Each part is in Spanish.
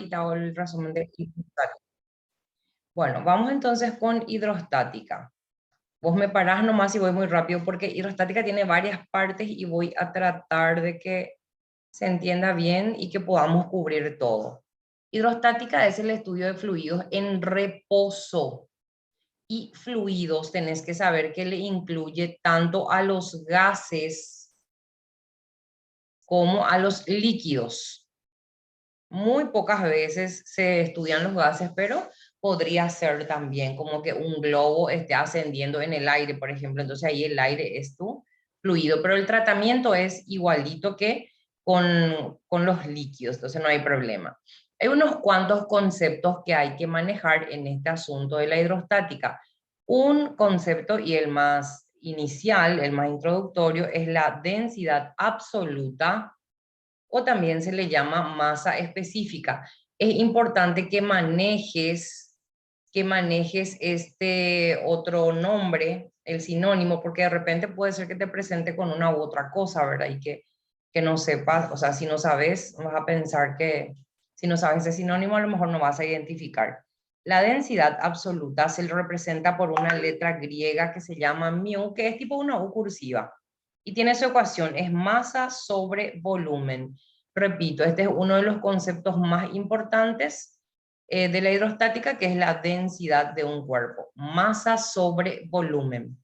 y te hago el resumen de hidrostática. Bueno, vamos entonces con hidrostática. Vos me parás nomás y voy muy rápido porque hidrostática tiene varias partes y voy a tratar de que se entienda bien y que podamos cubrir todo. Hidrostática es el estudio de fluidos en reposo. Y fluidos tenés que saber que le incluye tanto a los gases como a los líquidos. Muy pocas veces se estudian los gases, pero podría ser también como que un globo esté ascendiendo en el aire, por ejemplo. Entonces ahí el aire es tu fluido, pero el tratamiento es igualito que con los líquidos, entonces no hay problema. Hay unos cuantos conceptos que hay que manejar en este asunto de la hidrostática. Un concepto y el más inicial, el más introductorio, es la densidad absoluta o también se le llama masa específica. Es importante que manejes este otro nombre, el sinónimo, porque de repente puede ser que te presente con una u otra cosa, ¿verdad? Y que no sepas, o sea, si no sabes, vas a pensar que si no sabes ese sinónimo, a lo mejor no vas a identificar. La densidad absoluta se le representa por una letra griega que se llama mu, que es tipo una U cursiva. Y tiene su ecuación, es masa sobre volumen. Repito, este es uno de los conceptos más importantes de la hidrostática, que es la densidad de un cuerpo. Masa sobre volumen.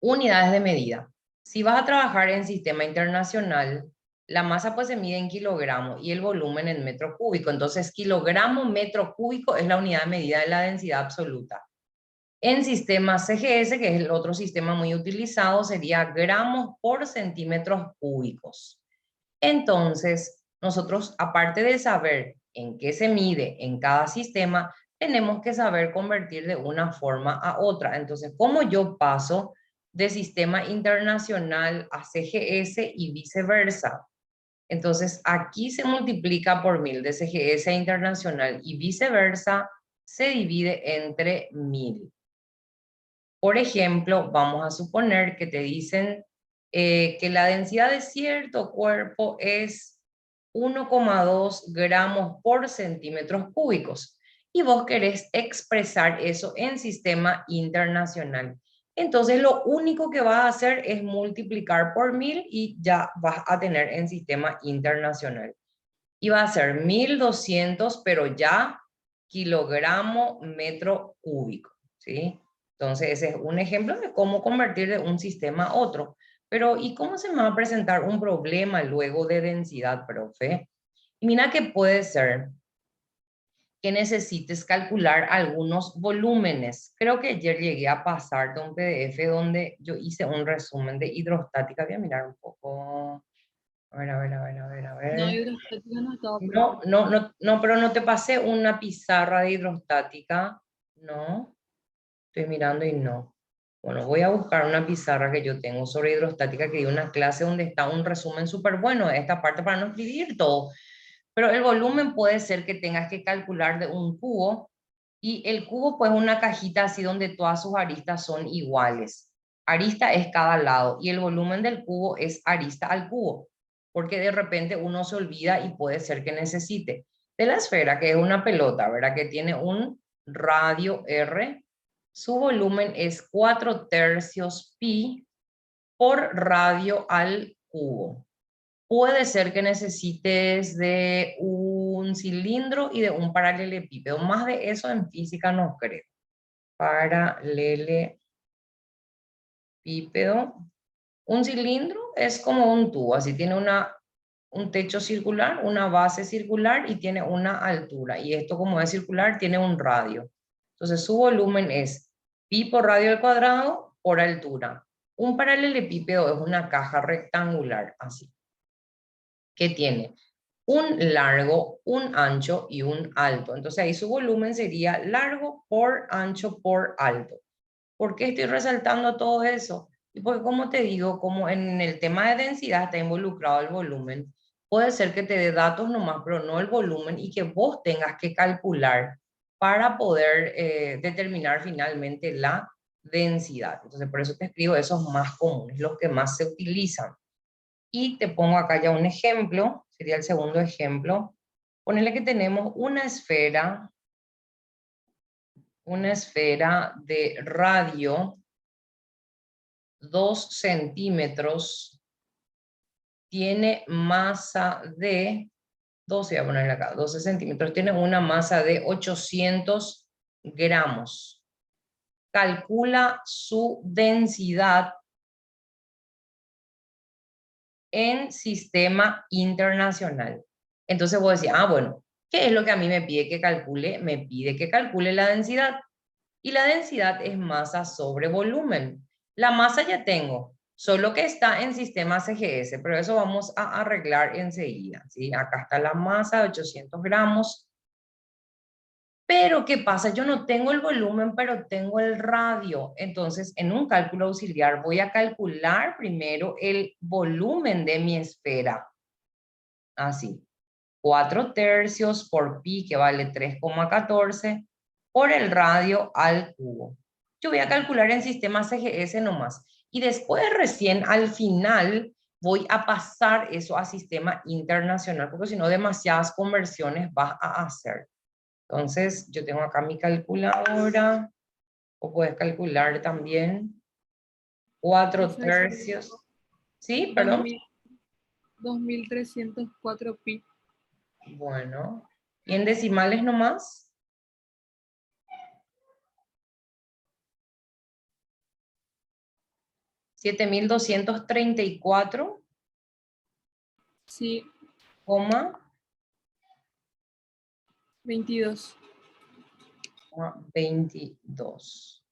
Unidades de medida. Si vas a trabajar en sistema internacional, la masa pues se mide en kilogramos y el volumen en metro cúbico. Entonces, kilogramo metro cúbico es la unidad de medida de la densidad absoluta. En sistema CGS, que es el otro sistema muy utilizado, sería gramos por centímetros cúbicos. Entonces, nosotros, aparte de saber en qué se mide en cada sistema, tenemos que saber convertir de una forma a otra. Entonces, ¿cómo yo paso de sistema internacional a CGS y viceversa? Entonces, aquí se multiplica por 1000 de CGS a internacional y viceversa se divide entre 1000. Por ejemplo, vamos a suponer que te dicen que la densidad de cierto cuerpo es 1,2 gramos por centímetros cúbicos y vos querés expresar eso en sistema internacional. Entonces lo único que vas a hacer es multiplicar por 1000 y ya vas a tener en sistema internacional. Y va a ser 1200, pero ya kilogramo metro cúbico, ¿sí? Entonces ese es un ejemplo de cómo convertir de un sistema a otro. Pero ¿y cómo se me va a presentar un problema luego de densidad, profe? Y mira que puede ser que necesites calcular algunos volúmenes. Creo que ayer llegué a pasarte un PDF donde yo hice un resumen de hidrostática. Voy a mirar un poco. A ver, a ver, a ver, a ver, a No, ver. hidrostática no estaba por ahí. No, pero no te pasé una pizarra de hidrostática. No, estoy mirando y no. Bueno, voy a buscar una pizarra que yo tengo sobre hidrostática que dio una clase donde está un resumen súper bueno de esta parte para no escribir todo. Pero el volumen puede ser que tengas que calcular de un cubo y el cubo pues una cajita así donde todas sus aristas son iguales. Arista es cada lado y el volumen del cubo es arista al cubo, porque de repente uno se olvida y puede ser que necesite. De la esfera, que es una pelota, ¿verdad? Que tiene un radio R, su volumen es 4/3 pi por radio al cubo. Puede ser que necesites de un cilindro y de un paralelepípedo. Más de eso en física no creo. Paralelepípedo. Un cilindro es como un tubo, así tiene un techo circular, una base circular y tiene una altura. Y esto como es circular tiene un radio. Entonces su volumen es pi por radio al cuadrado por altura. Un paralelepípedo es una caja rectangular, así, que tiene un largo, un ancho y un alto. Entonces ahí su volumen sería largo por ancho por alto. ¿Por qué estoy resaltando todo eso? Y porque como te digo, como en el tema de densidad está involucrado el volumen, puede ser que te dé datos nomás, pero no el volumen y que vos tengas que calcular para poder determinar finalmente la densidad. Entonces por eso te escribo esos más comunes, los que más se utilizan. Y te pongo acá ya un ejemplo, sería el segundo ejemplo. Ponele que tenemos una esfera de radio 2 centímetros, tiene masa de 12, voy a ponerle acá, 12 centímetros, tiene una masa de 800 gramos. Calcula su densidad en sistema internacional. Entonces vos decís, bueno, ¿qué es lo que a mí me pide que calcule? Me pide que calcule la densidad. Y la densidad es masa sobre volumen. La masa ya tengo, solo que está en sistema CGS, pero eso vamos a arreglar enseguida, ¿sí? Acá está la masa de 800 gramos. Pero, ¿qué pasa? Yo no tengo el volumen, pero tengo el radio. Entonces, en un cálculo auxiliar voy a calcular primero el volumen de mi esfera. Así. 4/3 por pi, que vale 3,14, por el radio al cubo. Yo voy a calcular en sistema CGS nomás. Y después recién al final voy a pasar eso a sistema internacional, porque si no demasiadas conversiones vas a hacer. Entonces, yo tengo acá mi calculadora, o puedes calcular también 4/3. ¿Sí? Perdón. 2304 pi. Bueno. ¿Y en decimales nomás? 7.234. Sí. Coma 22. 22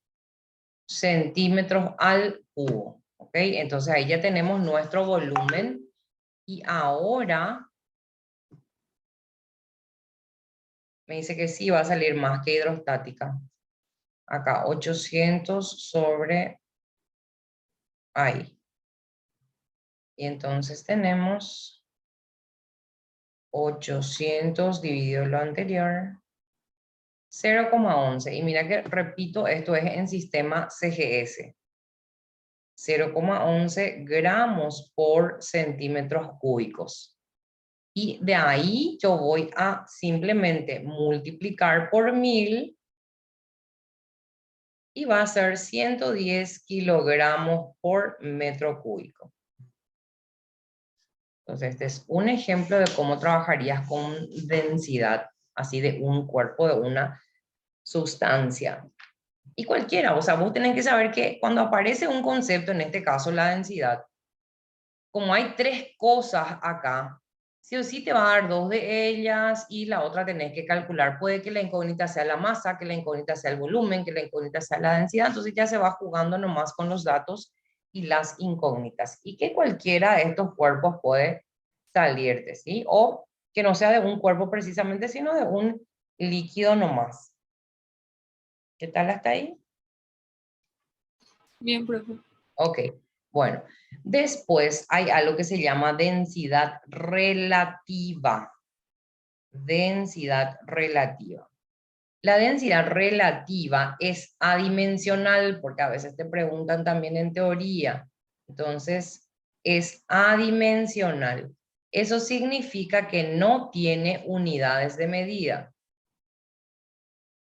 centímetros al cubo. ¿Ok? Entonces ahí ya tenemos nuestro volumen. Y ahora me dice que sí va a salir más que hidrostática. Acá 800 sobre ahí. Y entonces tenemos 800 dividido lo anterior, 0,11. Y mira que repito, esto es en sistema CGS. 0,11 gramos por centímetros cúbicos. Y de ahí yo voy a simplemente multiplicar por 1000 y va a ser 110 kilogramos por metro cúbico. Entonces, este es un ejemplo de cómo trabajarías con densidad, así de un cuerpo, de una sustancia. Y cualquiera, o sea, vos tenés que saber que cuando aparece un concepto, en este caso la densidad, como hay tres cosas acá, sí o sí te va a dar dos de ellas y la otra tenés que calcular. Puede que la incógnita sea la masa, que la incógnita sea el volumen, que la incógnita sea la densidad. Entonces ya se va jugando nomás con los datos y las incógnitas. Y que cualquiera de estos cuerpos puede salirte, ¿sí? O que no sea de un cuerpo precisamente, sino de un líquido nomás. ¿Qué tal hasta ahí? Bien, profe. Ok, bueno. Después hay algo que se llama densidad relativa. Densidad relativa. La densidad relativa es adimensional, porque a veces te preguntan también en teoría. Entonces, es adimensional. Eso significa que no tiene unidades de medida.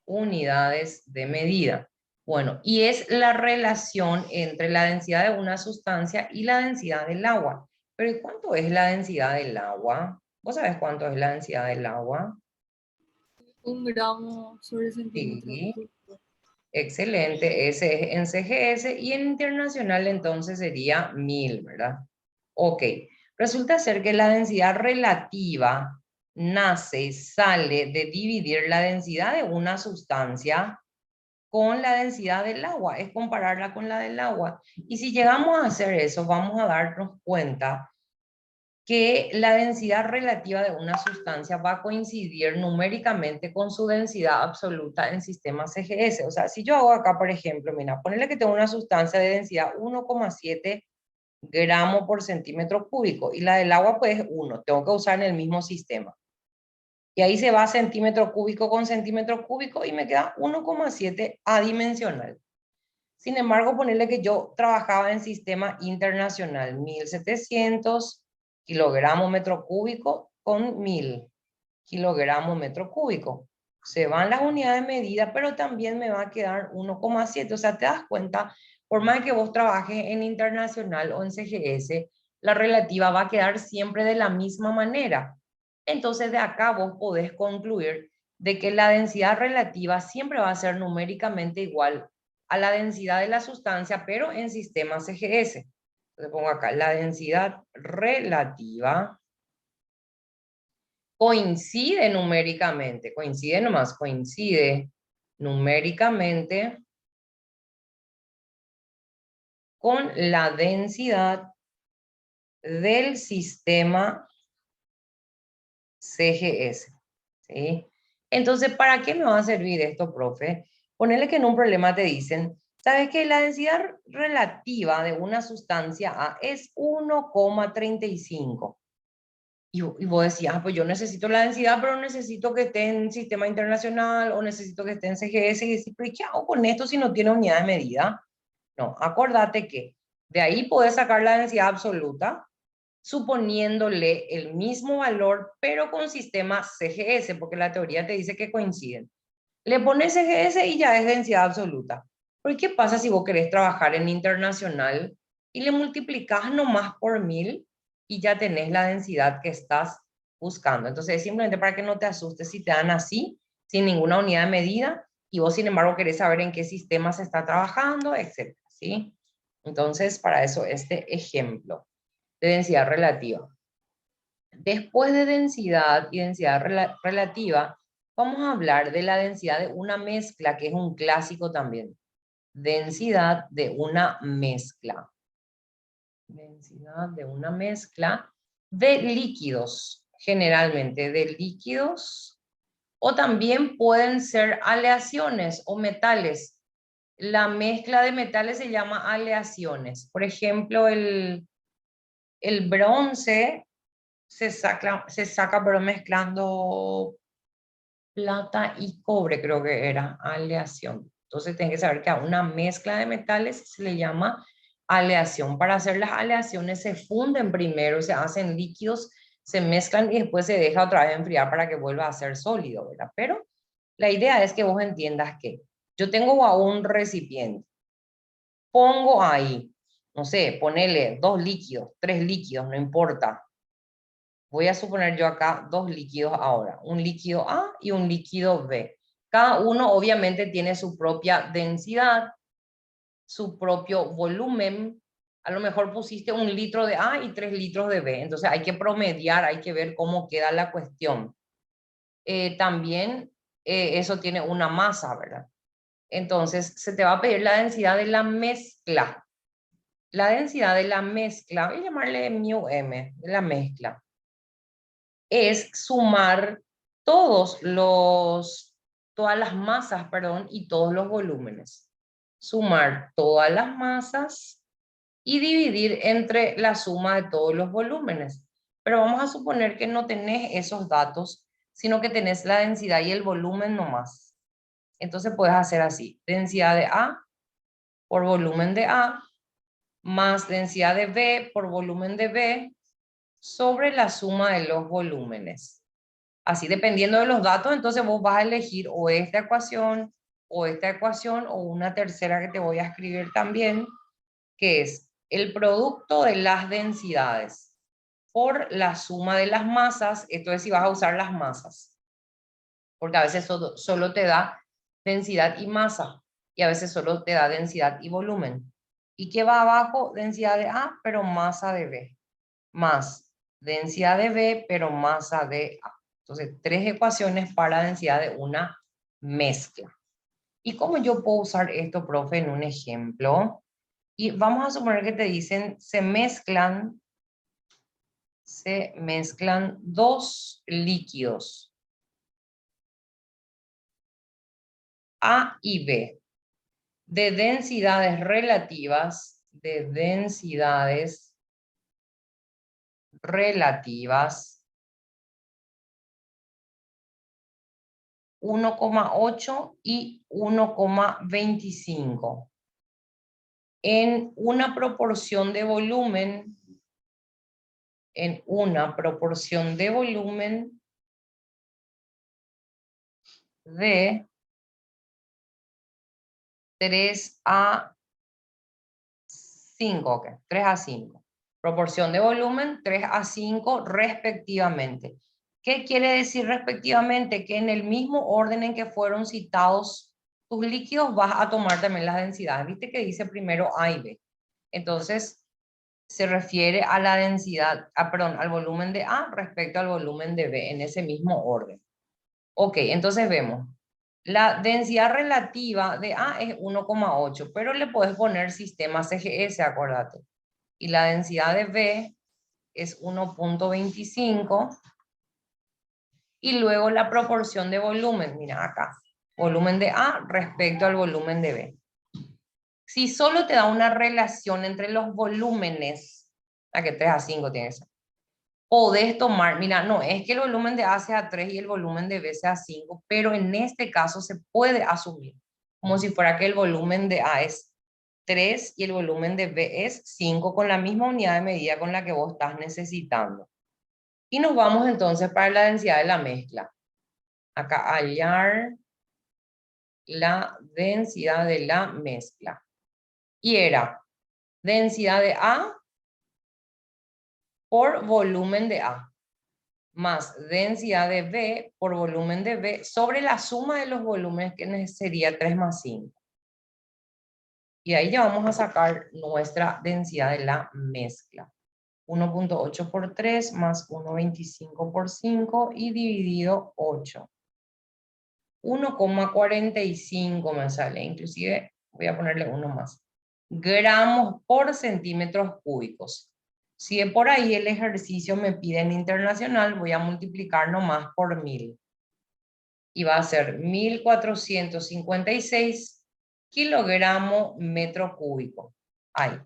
Unidades de medida. Bueno, y es la relación entre la densidad de una sustancia y la densidad del agua. Pero ¿y cuánto es la densidad del agua? ¿Vos sabés cuánto es la densidad del agua? 1 gramo sobre centímetro Sí, cúbico. excelente. Ese es en CGS y en internacional entonces sería 1000, ¿verdad? Ok. Resulta ser que la densidad relativa nace, sale de dividir la densidad de una sustancia con la densidad del agua, es compararla con la del agua. Y si llegamos a hacer eso, vamos a darnos cuenta que la densidad relativa de una sustancia va a coincidir numéricamente con su densidad absoluta en sistema CGS. O sea, si yo hago acá, por ejemplo, mira, ponerle que tengo una sustancia de densidad 1,7 gramos por centímetro cúbico y la del agua pues es 1, tengo que usar en el mismo sistema. Y ahí se va centímetro cúbico con centímetro cúbico y me queda 1,7 adimensional. Sin embargo, ponerle que yo trabajaba en sistema internacional, 1700 kilogramos metro cúbico con 1000. kilogramo metro cúbico. Se van las unidades de medida, pero también me va a quedar 1,7. O sea, te das cuenta, por más que vos trabajes en internacional o en CGS, la relativa va a quedar siempre de la misma manera. Entonces, de acá vos podés concluir de que la densidad relativa siempre va a ser numéricamente igual a la densidad de la sustancia, pero en sistema CGS. Entonces pongo acá, la densidad relativa coincide numéricamente, coincide nomás, coincide numéricamente con la densidad del sistema CGS. ¿Sí? Entonces, ¿para qué me va a servir esto, profe? Ponerle que en un problema te dicen, ¿sabes que la densidad relativa de una sustancia A es 1,35? Y vos decías, pues yo necesito la densidad, pero necesito que esté en sistema internacional o necesito que esté en CGS. Y decís, pero ¿qué hago con esto si no tiene unidad de medida? No, acordate que de ahí podés sacar la densidad absoluta suponiéndole el mismo valor, pero con sistema CGS, porque la teoría te dice que coinciden. Le pones CGS y ya es densidad absoluta. ¿Pero qué pasa si vos querés trabajar en internacional y le multiplicás nomás por 1000 y ya tenés la densidad que estás buscando? Entonces, simplemente para que no te asustes si te dan así, sin ninguna unidad de medida, y vos, sin embargo, querés saber en qué sistema se está trabajando, etc. ¿Sí? Entonces, para eso este ejemplo de densidad relativa. Después de densidad y densidad relativa, vamos a hablar de la densidad de una mezcla, que es un clásico también. Densidad de una mezcla. Densidad de una mezcla de líquidos, generalmente de líquidos, o también pueden ser aleaciones o metales. La mezcla de metales se llama aleaciones. Por ejemplo, el bronce se saca pero mezclando plata y cobre, creo que era, aleación. Entonces tienen que saber que a una mezcla de metales se le llama aleación. Para hacer las aleaciones se funden primero, se hacen líquidos, se mezclan y después se deja otra vez enfriar para que vuelva a ser sólido, ¿verdad? Pero la idea es que vos entiendas que yo tengo a un recipiente, pongo ahí, no sé, ponele 2 líquidos, 3 líquidos, no importa. Voy a suponer yo acá 2 líquidos ahora, un líquido A y un líquido B. Cada uno obviamente tiene su propia densidad, su propio volumen. A lo mejor pusiste 1 litro de A y 3 litros de B. Entonces hay que promediar, hay que ver cómo queda la cuestión. También eso tiene una masa, ¿verdad? Entonces se te va a pedir la densidad de la mezcla. La densidad de la mezcla, voy a llamarle μm, de la mezcla, es sumar todas las masas, perdón, y todos los volúmenes. Sumar todas las masas y dividir entre la suma de todos los volúmenes. Pero vamos a suponer que no tenés esos datos, sino que tenés la densidad y el volumen nomás. Entonces puedes hacer así, densidad de A por volumen de A, más densidad de B por volumen de B, sobre la suma de los volúmenes. Así, dependiendo de los datos, entonces vos vas a elegir o esta ecuación o una tercera que te voy a escribir también, que es el producto de las densidades por la suma de las masas. Esto es si vas a usar las masas, porque a veces solo te da densidad y masa, y a veces solo te da densidad y volumen. ¿Y qué va abajo? Densidad de A, pero masa de B, más densidad de B, pero masa de A. Entonces, 3 ecuaciones para densidad de una mezcla. ¿Y cómo yo puedo usar esto, profe, en un ejemplo? Y vamos a suponer que te dicen, se mezclan 2 líquidos, A y B, de densidades relativas, 1,8 y 1,25 en una proporción de volumen, de 3 a 5, ok, 3 a 5. Proporción de volumen 3 a 5 respectivamente. ¿Qué quiere decir respectivamente? Que en el mismo orden en que fueron citados tus líquidos vas a tomar también las densidades. ¿Viste que dice primero A y B? Entonces, se refiere a la densidad, perdón, al volumen de A respecto al volumen de B, en ese mismo orden. Ok, entonces vemos. La densidad relativa de A es 1,8, pero le puedes poner sistema CGS, acuérdate. Y la densidad de B es 1,25. Y luego la proporción de volumen, mira acá, volumen de A respecto al volumen de B. Si solo te da una relación entre los volúmenes, la que 3 a 5 tiene que ser, podés tomar, mira, no es que el volumen de A sea 3 y el volumen de B sea 5, pero en este caso se puede asumir como si fuera que el volumen de A es 3 y el volumen de B es 5 con la misma unidad de medida con la que vos estás necesitando. Y nos vamos entonces para la densidad de la mezcla. Acá hallar la densidad de la mezcla. Y era densidad de A por volumen de A, más densidad de B por volumen de B sobre la suma de los volúmenes, que sería 3 más 5. Y ahí ya vamos a sacar nuestra densidad de la mezcla. 1,8 por 3 más 1,25 por 5 y dividido 8. 1,45 me sale, inclusive voy a ponerle uno más. Gramos por centímetros cúbicos. Si de por ahí el ejercicio me pide en internacional, voy a multiplicar nomás por 1000. Y va a ser 1456 kilogramos metro cúbico. Ahí.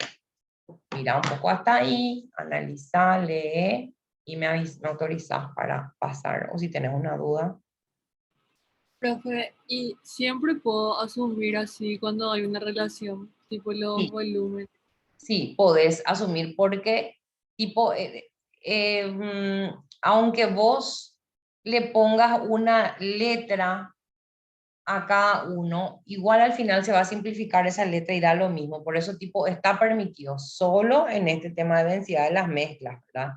Mira un poco hasta ahí, analiza, lee y me autorizas para pasar. O si tenés una duda. Profe, y siempre puedo asumir así cuando hay una relación, tipo los Sí, volúmenes. sí, podés asumir porque, tipo, aunque vos le pongas una letra a cada uno, igual al final se va a simplificar esa letra y da lo mismo. Por eso, tipo, está permitido solo en este tema de densidad de las mezclas, ¿verdad?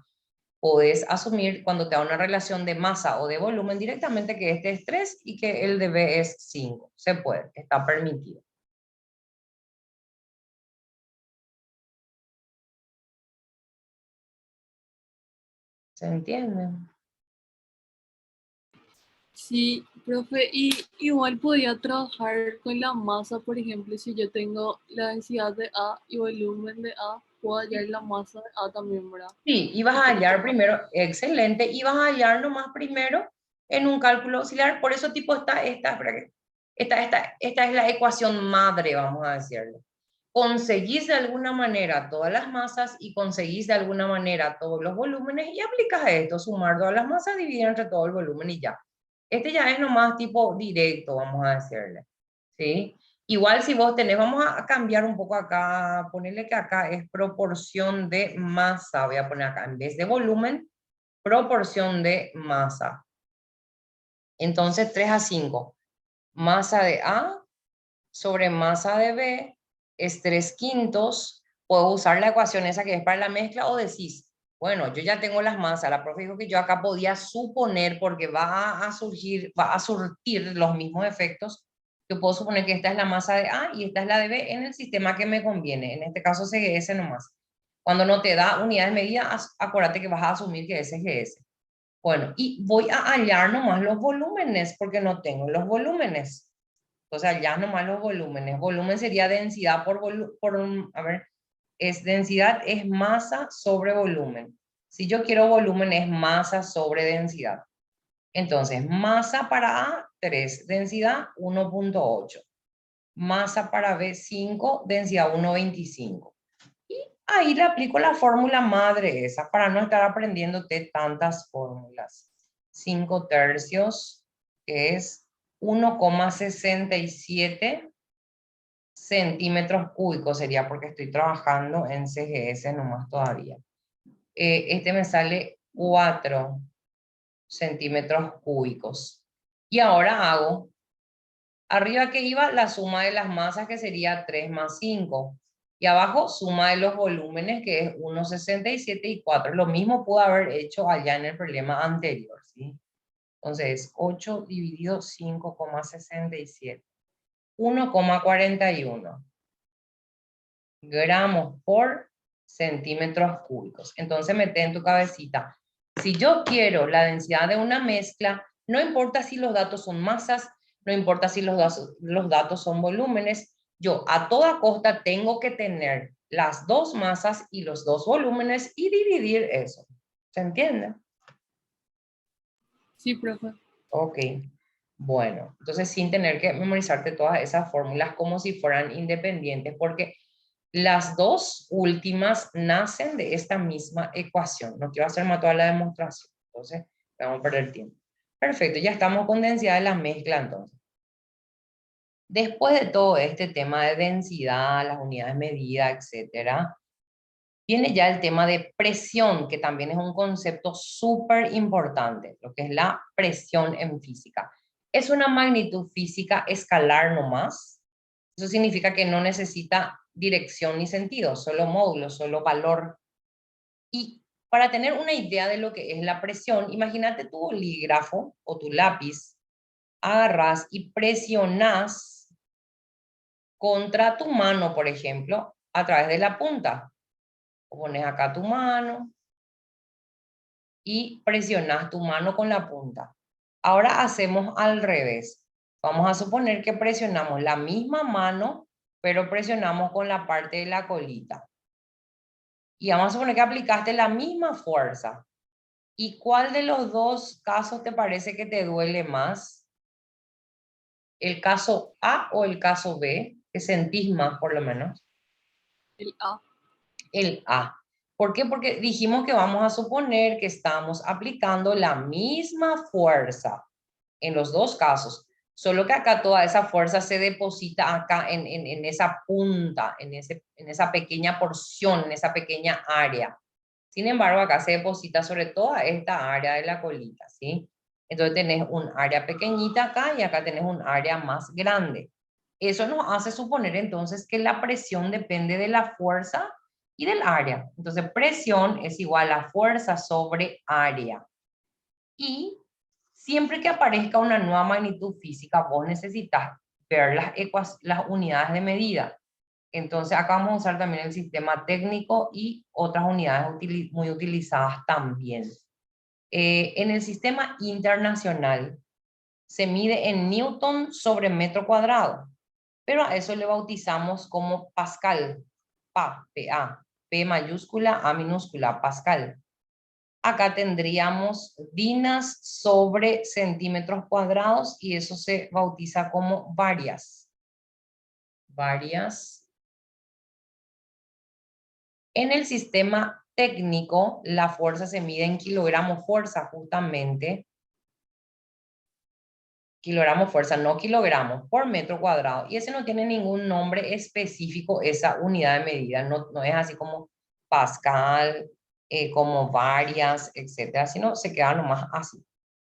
Podés asumir cuando te da una relación de masa o de volumen directamente que este es 3 y que el de B es 5. Se puede, está permitido. ¿Se entiende? Sí, profe, y igual podía trabajar con la masa, por ejemplo, si yo tengo la densidad de A y volumen de A, puedo hallar la masa de A también, ¿verdad? Sí, ibas a hallar primero, excelente, ibas a hallar nomás primero en un cálculo auxiliar, por eso tipo esta es la ecuación madre, vamos a decirlo. Conseguís de alguna manera todas las masas y conseguís de alguna manera todos los volúmenes y aplicas esto, sumar todas las masas, dividir entre todo el volumen y ya. Este ya es nomás tipo directo, vamos a decirle, ¿sí? Igual si vos tenés, vamos a cambiar un poco acá, ponerle que acá es proporción de masa, voy a poner acá, en vez de volumen, proporción de masa. Entonces 3 a 5, masa de A sobre masa de B es 3 quintos. Puedo usar la ecuación esa que es para la mezcla o decís, bueno, yo ya tengo las masas, la profe dijo que yo acá podía suponer porque va a surtir los mismos efectos. Yo puedo suponer que esta es la masa de A y esta es la de B en el sistema que me conviene. En este caso CGS nomás. Cuando no te da unidades de medida, acuérdate que vas a asumir que es CGS. Bueno, y voy a hallar nomás los volúmenes porque no tengo los volúmenes. O sea, ya nomás los volúmenes. Volumen sería densidad a ver, es densidad es masa sobre volumen. Si yo quiero volumen es masa sobre densidad. Entonces, masa para A, 3, densidad 1,8. Masa para B, 5, densidad 1,25. Y ahí le aplico la fórmula madre esa para no estar aprendiéndote tantas fórmulas. 5 tercios, que es 1,67 centímetros cúbicos, sería porque estoy trabajando en CGS nomás todavía. Este me sale 4 centímetros cúbicos. Y ahora hago, arriba que iba la suma de las masas que sería 3 más 5. Y abajo suma de los volúmenes que es 1,67 y 4. Lo mismo pude haber hecho allá en el problema anterior, ¿sí? Entonces 8 dividido 5,67. 1,41 gramos por centímetros cúbicos. Entonces mete en tu cabecita, si yo quiero la densidad de una mezcla, no importa si los datos son masas, no importa si los datos son volúmenes, yo a toda costa tengo que tener las dos masas y los dos volúmenes y dividir eso. ¿Se entiende? Sí, profe. Ok. Bueno, entonces sin tener que memorizarte todas esas fórmulas como si fueran independientes, porque las dos últimas nacen de esta misma ecuación. No quiero hacer más toda la demostración, entonces vamos a perder tiempo. Perfecto, ya estamos con densidad de la mezcla entonces. Después de todo este tema de densidad, las unidades medidas, etcétera, viene ya el tema de presión, que también es un concepto súper importante, lo que es la presión en física. Es una magnitud física escalar nomás. Eso significa que no necesita dirección ni sentido, solo módulo, solo valor. Y para tener una idea de lo que es la presión, imagínate tu bolígrafo o tu lápiz, agarras y presionas contra tu mano, por ejemplo, a través de la punta. O pones acá tu mano y presionas tu mano con la punta. Ahora hacemos al revés. Vamos a suponer que presionamos la misma mano, pero presionamos con la parte de la colita. Y vamos a suponer que aplicaste la misma fuerza. ¿Y cuál de los dos casos te parece que te duele más? ¿El caso A o el caso B? ¿Que sentís más por lo menos? El A. El A. ¿Por qué? Porque dijimos que vamos a suponer que estamos aplicando la misma fuerza en los dos casos, solo que acá toda esa fuerza se deposita acá en esa punta, en esa pequeña porción, en esa pequeña área. Sin embargo, acá se deposita sobre toda esta área de la colita, ¿sí? Entonces tenés un área pequeñita acá y acá tenés un área más grande. Eso nos hace suponer entonces que la presión depende de la fuerza y del área. Entonces presión es igual a fuerza sobre área. Y siempre que aparezca una nueva magnitud física, vos necesitas ver las unidades de medida. Entonces acá vamos a usar también el sistema técnico y otras unidades muy utilizadas también. En el sistema internacional se mide en newton sobre metro cuadrado, pero a eso le bautizamos como Pascal, PA, P mayúscula, A minúscula, Pascal. Acá tendríamos dinas sobre centímetros cuadrados y eso se bautiza como varias. Varias. En el sistema técnico, la fuerza se mide en kilogramos fuerza, justamente. Kilogramos fuerza, no kilogramos, por metro cuadrado. Y ese no tiene ningún nombre específico, esa unidad de medida. No es así como Pascal, como varias, etcétera, sino se queda nomás así.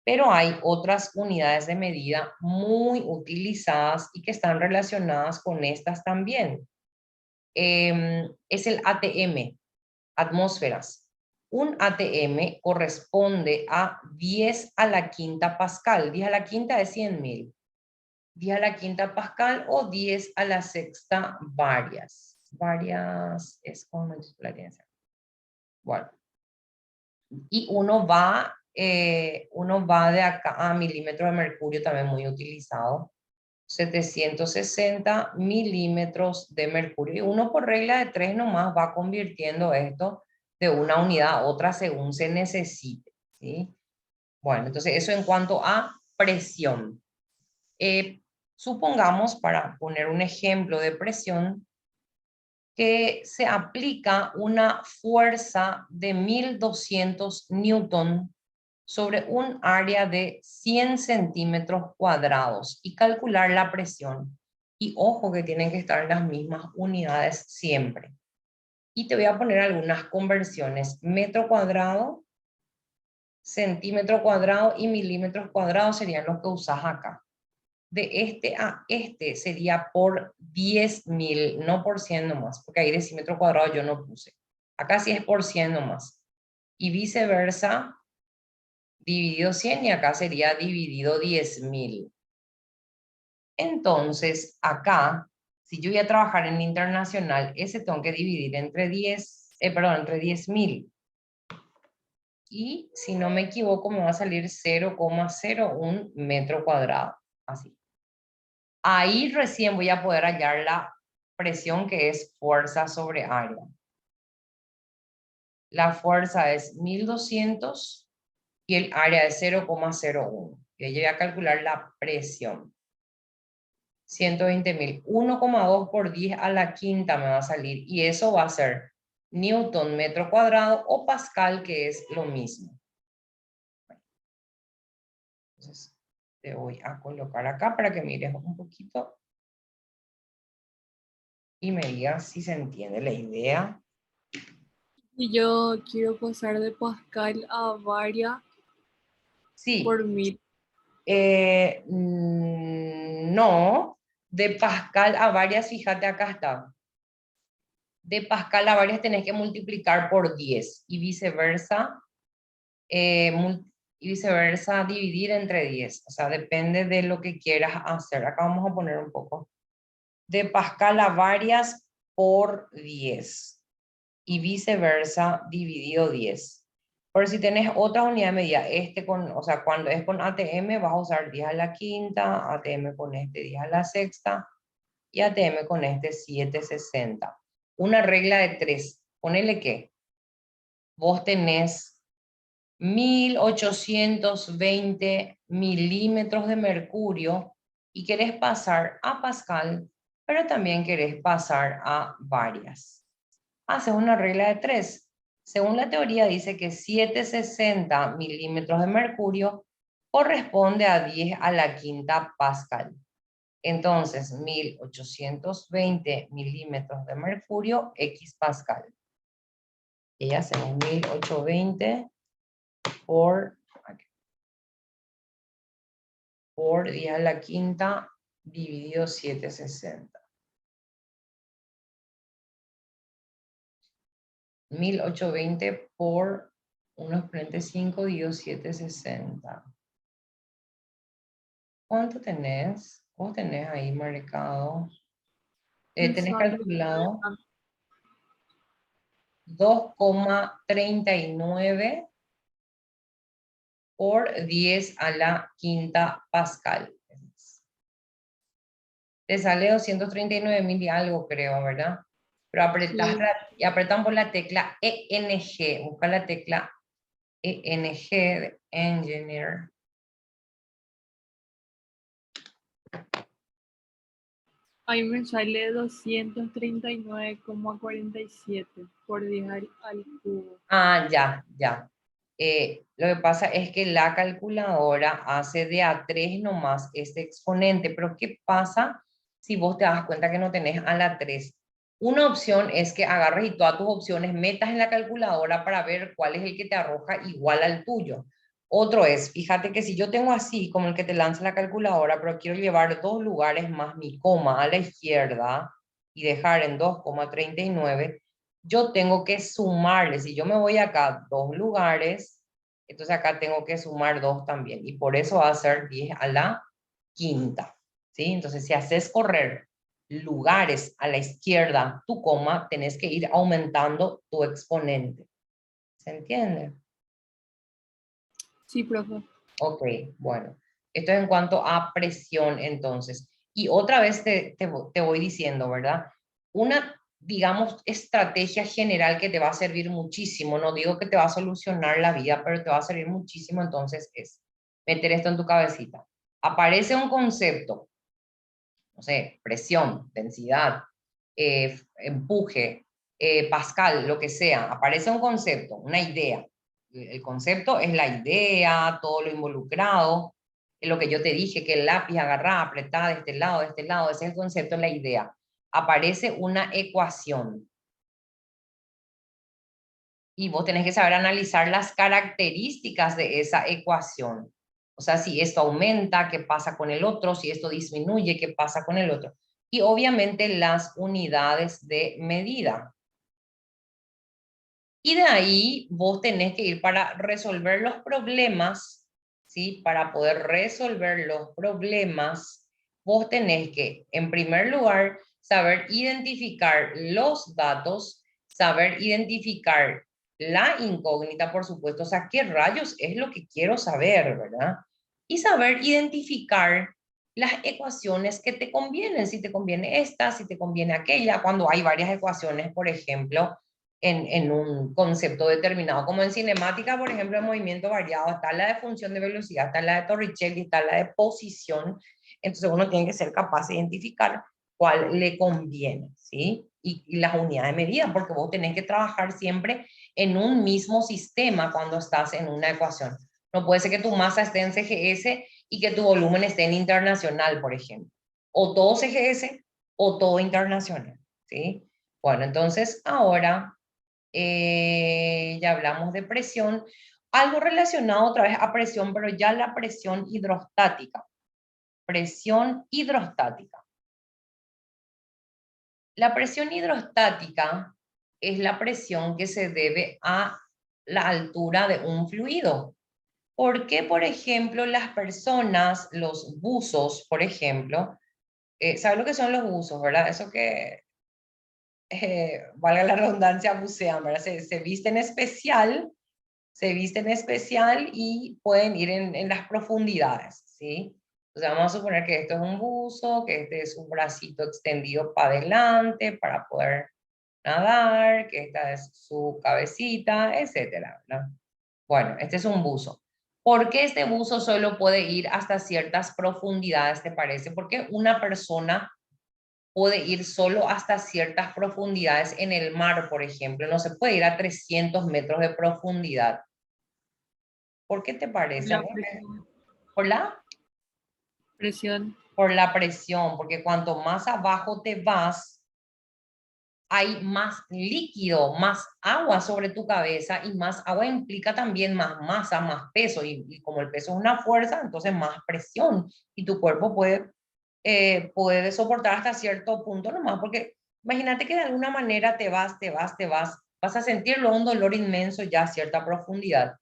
Pero hay otras unidades de medida muy utilizadas y que están relacionadas con estas también. Es el ATM, atmósferas. Un ATM corresponde a 10 a la quinta pascal. 10 a la quinta es 100.000. 10 a la quinta pascal o 10 a la sexta varias. Varias es con mayúscula. Bueno, y uno va de acá a milímetros de mercurio, también muy utilizado. 760 milímetros de mercurio. Y uno por regla de 3 nomás va convirtiendo esto de una unidad a otra según se necesite, ¿sí? Bueno, entonces eso en cuanto a presión. Supongamos, para poner un ejemplo de presión, que se aplica una fuerza de 1200 newton sobre un área de 100 centímetros cuadrados y calcular la presión. Y ojo que tienen que estar en las mismas unidades siempre. Y te voy a poner algunas conversiones. Metro cuadrado centímetro cuadrado y milímetros cuadrados serían los que usás acá. De este a este sería por 10.000, no por 100 nomás, porque ahí decímetro cuadrado yo no puse. Acá sí es por 100 nomás. Y viceversa, dividido 100 y acá sería dividido 10.000. Entonces, acá, si yo voy a trabajar en internacional, ese tengo que dividir entre 10.000. Y si no me equivoco, me va a salir 0,01 metro cuadrado. Así. Ahí recién voy a poder hallar la presión que es fuerza sobre área. La fuerza es 1200 y el área es 0,01. Y ahí voy a calcular la presión. 120.000. 1,2 por 10 a la quinta me va a salir. Y eso va a ser Newton metro cuadrado o Pascal, que es lo mismo. Entonces, te voy a colocar acá para que mires un poquito y me digas si se entiende la idea. Y yo quiero pasar de Pascal a varia Sí, por 1000. No, de Pascal a varias, fíjate acá está. De Pascal a varias tenés que multiplicar por 10 y viceversa, dividir entre 10. O sea, depende de lo que quieras hacer. Acá vamos a poner un poco. De Pascal a varias por 10 y viceversa dividido 10. Por si tenés otra unidad de medida, o sea, cuando es con ATM vas a usar 10 a la quinta, ATM con este 10 a la sexta y ATM con este 760. Una regla de 3. Ponele que vos tenés 1820 milímetros de mercurio y querés pasar a Pascal, pero también querés pasar a varias. Haces una regla de 3. Según la teoría dice que 760 milímetros de mercurio corresponde a 10 a la quinta Pascal. Entonces, 1820 milímetros de mercurio, X Pascal. Y hacemos 1820 por 10 a la quinta dividido 760. 1820 por 1,5 dividido 760. ¿Cuánto tenés? Vos tenés ahí marcado. Me Tenés sale calculado 2,39 por 10 a la quinta Pascal. Te sale 239.000 y algo, creo, ¿verdad? Pero sí. apretamos la tecla ENG. Busca la tecla ENG de Engineer. Ahí me sale 239,47 por 10 al cubo. Ah, ya, ya. Lo que pasa es que la calculadora hace de a 3 nomás este exponente, pero ¿qué pasa si vos te das cuenta que no tenés a la 3? Una opción es que agarres y todas tus opciones metas en la calculadora para ver cuál es el que te arroja igual al tuyo. Otro es, fíjate que si yo tengo así como el que te lanza la calculadora, pero quiero llevar 2 lugares más mi coma a la izquierda y dejar en 2,39, yo tengo que sumarle. Si yo me voy acá 2 lugares, entonces acá tengo que sumar 2 también. Y por eso va a ser 10 a la quinta. ¿Sí? Entonces, si haces correr lugares a la izquierda tu coma, tenés que ir aumentando tu exponente. ¿Se entiende? Sí, profe. Ok, bueno. Esto es en cuanto a presión, entonces. Y otra vez te voy diciendo, ¿verdad? Una, digamos, estrategia general que te va a servir muchísimo, no digo que te va a solucionar la vida, pero te va a servir muchísimo, entonces es meter esto en tu cabecita. Aparece un concepto, no sé, presión, densidad, empuje, Pascal, lo que sea, aparece un concepto, una idea. El concepto es la idea, todo lo involucrado, es lo que yo te dije, que el lápiz agarrá, apretá de este lado, ese es el concepto, la idea. Aparece una ecuación. y vos tenés que saber analizar las características de esa ecuación. O sea, si esto aumenta, ¿qué pasa con el otro? Si esto disminuye, ¿qué pasa con el otro? Y obviamente las unidades de medida. Y de ahí vos tenés que ir para resolver los problemas, ¿sí? Para poder resolver los problemas, vos tenés que, en primer lugar, saber identificar los datos, saber identificar la incógnita, por supuesto, o sea, qué rayos es lo que quiero saber, ¿verdad? Y saber identificar las ecuaciones que te convienen, si te conviene esta, si te conviene aquella, cuando hay varias ecuaciones, por ejemplo, en un concepto determinado, como en cinemática, por ejemplo, en movimiento variado, está la de función de velocidad, está la de Torricelli, está la de posición, entonces uno tiene que ser capaz de identificar cuál le conviene, ¿sí? Y las unidades de medida, porque vos tenés que trabajar siempre en un mismo sistema cuando estás en una ecuación. No puede ser que tu masa esté en CGS y que tu volumen esté en internacional, por ejemplo. O todo CGS o todo internacional, ¿sí? Bueno, entonces ahora ya hablamos de presión, algo relacionado otra vez a presión, pero ya la presión hidrostática. Presión hidrostática. La presión hidrostática es la presión que se debe a la altura de un fluido. ¿Por qué, por ejemplo, las personas, los buzos, por ejemplo, ¿sabes lo que son los buzos, verdad? Eso que, valga la redundancia, bucean, ¿verdad? Se visten especial, se visten especial y pueden ir en las profundidades, ¿sí? O sea, vamos a suponer que esto es un buzo, que este es un bracito extendido para adelante para poder nadar, que esta es su cabecita, etcétera, ¿verdad? Bueno, este es un buzo. ¿Por qué este buzo solo puede ir hasta ciertas profundidades, te parece? Porque una persona puede ir solo hasta ciertas profundidades en el mar, por ejemplo. No se puede ir a 300 metros de profundidad. ¿Por qué te parece? A La mí presión. por la, Presión. por la presión, porque cuanto más abajo te vas, hay más líquido, más agua sobre tu cabeza y más agua implica también más masa, más peso y como el peso es una fuerza, entonces más presión y tu cuerpo puede soportar hasta cierto punto nomás, porque imagínate que de alguna manera vas a sentir luego un dolor inmenso ya a cierta profundidad.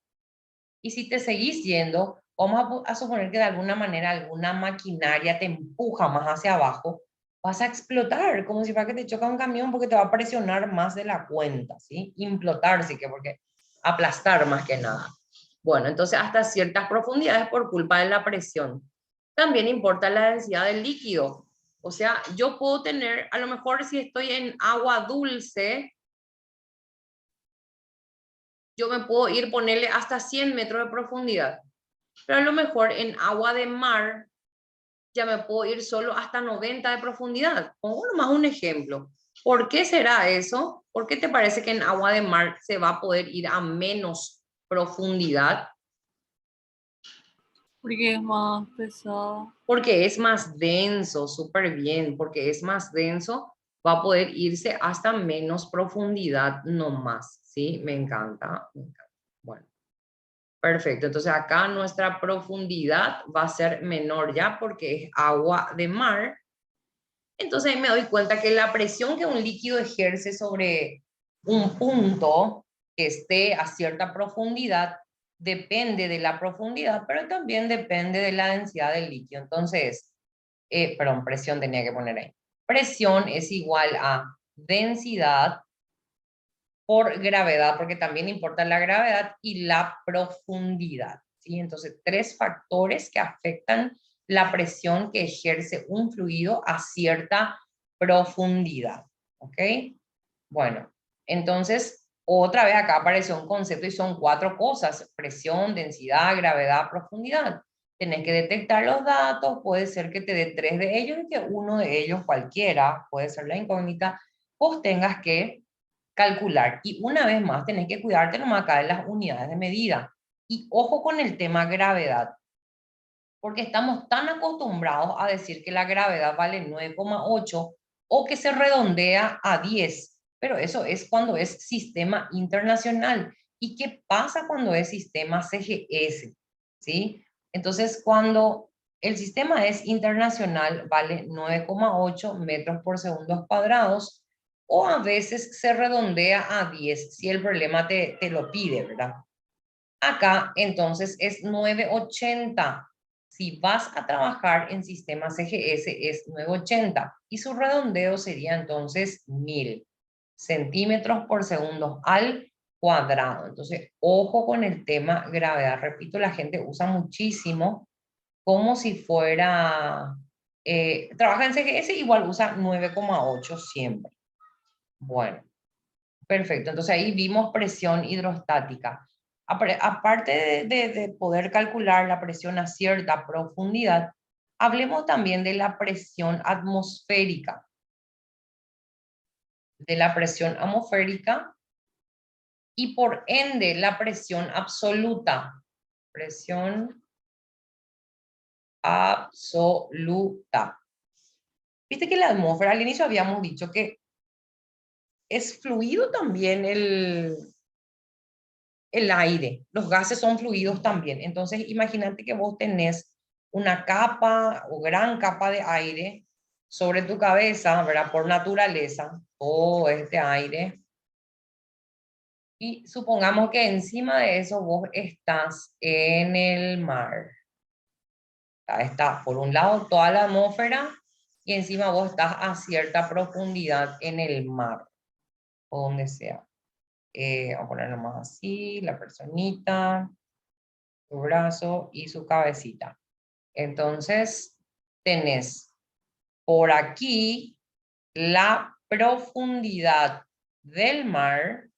Y si te seguís yendo, vamos a suponer que de alguna manera alguna maquinaria te empuja más hacia abajo, vas a explotar, como si fuera que te choca un camión porque te va a presionar más de la cuenta, ¿sí? Implotar, sí que porque aplastar más que nada. Bueno, entonces hasta ciertas profundidades por culpa de la presión. También importa la densidad del líquido. O sea, yo puedo tener, a lo mejor si estoy en agua dulce, yo me puedo ir ponerle hasta 100 metros de profundidad. Pero a lo mejor en agua de mar ya me puedo ir solo hasta 90 de profundidad. Pongo nomás un ejemplo. ¿Por qué será eso? ¿Por qué te parece que en agua de mar se va a poder ir a menos profundidad? Porque es más pesada. Porque es más denso, súper bien, porque es más denso, va a poder irse hasta menos profundidad no más, ¿sí? Me encanta, me encanta. Bueno. Perfecto, entonces acá nuestra profundidad va a ser menor ya porque es agua de mar. Entonces ahí me doy cuenta que la presión que un líquido ejerce sobre un punto que esté a cierta profundidad depende de la profundidad, pero también depende de la densidad del líquido. Entonces, perdón, presión tenía que poner ahí. Presión es igual a densidad por gravedad, porque también importa la gravedad y la profundidad, ¿sí? Entonces, tres factores que afectan la presión que ejerce un fluido a cierta profundidad, ¿ok? Bueno, entonces, otra vez acá apareció un concepto y son cuatro cosas: presión, densidad, gravedad, profundidad. Tenés que detectar los datos, puede ser que te dé tres de ellos y que uno de ellos, cualquiera, puede ser la incógnita, vos tengas que calcular. Y una vez más, tenés que cuidarte nomás acá de las unidades de medida. Y ojo con el tema gravedad, porque estamos tan acostumbrados a decir que la gravedad vale 9,8 o que se redondea a 10. Pero eso es cuando es sistema internacional. ¿Y qué pasa cuando es sistema CGS? ¿Sí? Entonces, cuando el sistema es internacional, vale 9,8 metros por segundos cuadrados, o a veces se redondea a 10 si el problema te lo pide, ¿verdad? Acá entonces es 980. Si vas a trabajar en sistema CGS es 980 y su redondeo sería entonces 1000 centímetros por segundo al cuadrado. Entonces, ojo con el tema gravedad. Repito, la gente usa muchísimo como si fuera, trabaja en CGS, igual usa 9,8 siempre. Bueno, perfecto. Entonces ahí vimos presión hidrostática. Aparte de poder calcular la presión a cierta profundidad, hablemos también de la presión atmosférica. De la presión atmosférica y por ende la presión absoluta. Presión absoluta. Viste que la atmósfera, al inicio habíamos dicho que es fluido también el aire. Los gases son fluidos también. Entonces, imagínate que vos tenés una capa o gran capa de aire sobre tu cabeza, ¿verdad? Por naturaleza, todo este aire. Y supongamos que encima de eso vos estás en el mar. Está por un lado toda la atmósfera y encima vos estás a cierta profundidad en el mar o donde sea. Vamos a ponerlo más así, la personita, su brazo y su cabecita. Entonces, tenés por aquí la profundidad del mar,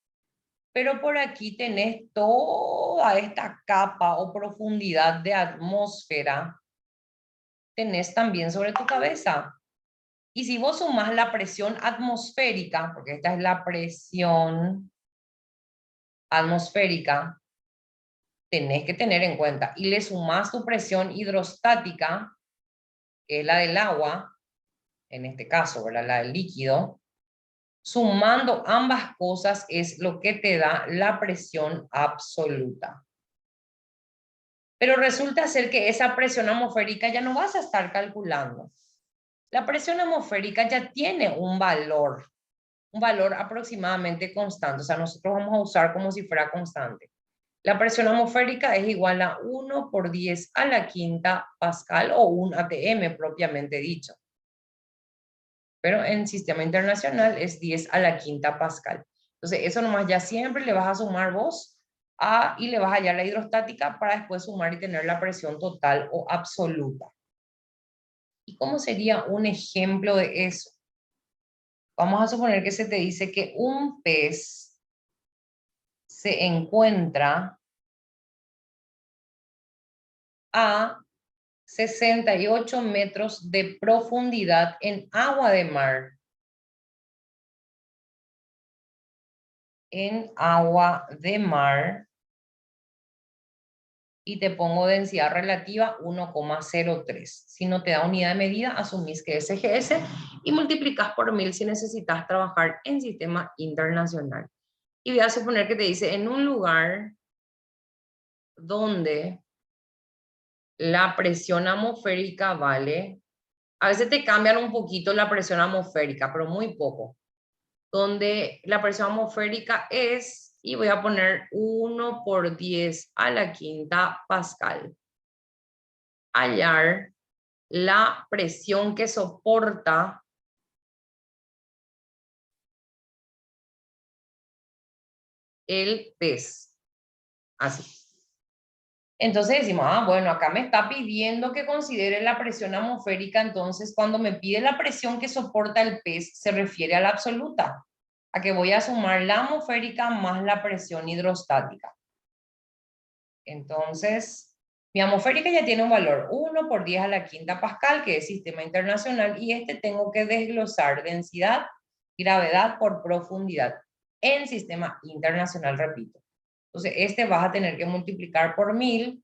pero por aquí tenés toda esta capa o profundidad de atmósfera, tenés también sobre tu cabeza. Y si vos sumás la presión atmosférica, porque esta es la presión atmosférica, tenés que tener en cuenta, y le sumás tu presión hidrostática, que es la del agua, en este caso, ¿verdad? La del líquido, sumando ambas cosas es lo que te da la presión absoluta. Pero resulta ser que esa presión atmosférica ya no vas a estar calculando. La presión atmosférica ya tiene un valor aproximadamente constante. O sea, nosotros vamos a usar como si fuera constante. La presión atmosférica es igual a 1 por 10 a la quinta pascal o un atm propiamente dicho. Pero en sistema internacional es 10 a la quinta pascal. Entonces, eso nomás ya siempre le vas a sumar vos y le vas a hallar la hidrostática para después sumar y tener la presión total o absoluta. ¿Y cómo sería un ejemplo de eso? Vamos a suponer que se te dice que un pez se encuentra a 68 metros de profundidad en agua de mar. En agua de mar. Y te pongo densidad relativa 1,03. Si no te da unidad de medida, asumís que es GS y multiplicas por 1000 si necesitas trabajar en sistema internacional. Y voy a suponer que te dice en un lugar donde la presión atmosférica vale, a veces te cambian un poquito la presión atmosférica, pero muy poco. Donde la presión atmosférica es, y voy a poner 1 por 10 a la quinta pascal. Hallar la presión que soporta el pez. Así. Entonces decimos, bueno, acá me está pidiendo que considere la presión atmosférica, entonces cuando me pide la presión que soporta el pez, se refiere a la absoluta, a que voy a sumar la atmosférica más la presión hidrostática. Entonces, mi atmosférica ya tiene un valor 1 por 10 a la quinta pascal, que es sistema internacional, y este tengo que desglosar densidad, gravedad por profundidad en sistema internacional, repito. Entonces, este vas a tener que multiplicar por 1000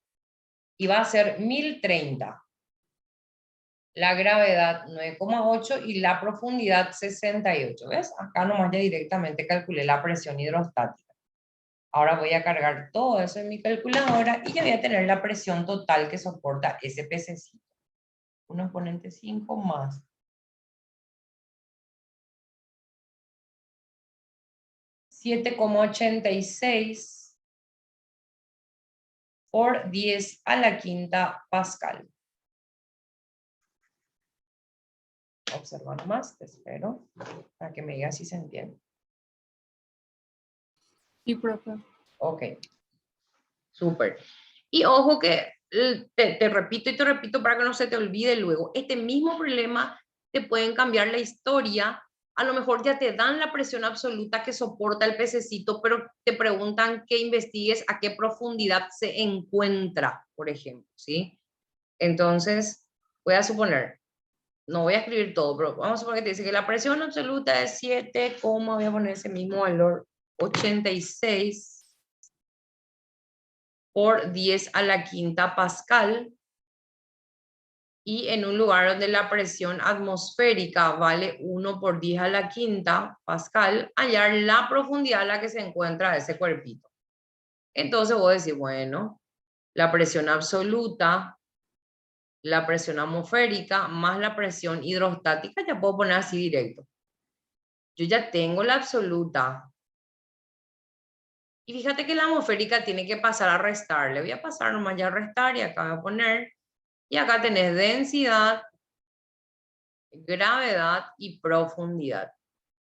y va a ser 1030. la gravedad 9,8 y la profundidad 68. ¿Ves? Acá nomás ya directamente calculé la presión hidrostática. Ahora voy a cargar todo eso en mi calculadora y ya voy a tener la presión total que soporta ese pececito. 1 exponente 5 más 7,86 por 10 a la quinta pascal. Observa nomás, te espero, para que me digas si se entiende. Sí, profe. Ok, súper. Y ojo que te repito y te repito para que no se te olvide luego, este mismo problema te pueden cambiar la historia. A lo mejor ya te dan la presión absoluta que soporta el pececito, pero te preguntan que investigues a qué profundidad se encuentra, por ejemplo, ¿sí? Entonces, voy a suponer, no voy a escribir todo, pero vamos a suponer que te dice que la presión absoluta es 7, voy a poner ese mismo valor, 86 por 10 a la quinta pascal, y en un lugar donde la presión atmosférica vale 1 por 10 a la quinta pascal, hallar la profundidad a la que se encuentra ese cuerpito. Entonces voy a decir, bueno, la presión absoluta, la presión atmosférica, más la presión hidrostática, ya puedo poner así directo. Yo ya tengo la absoluta. Y fíjate que la atmosférica tiene que pasar a restar. Le voy a pasar nomás ya a restar y acá voy a poner. Y acá tenés densidad, gravedad y profundidad.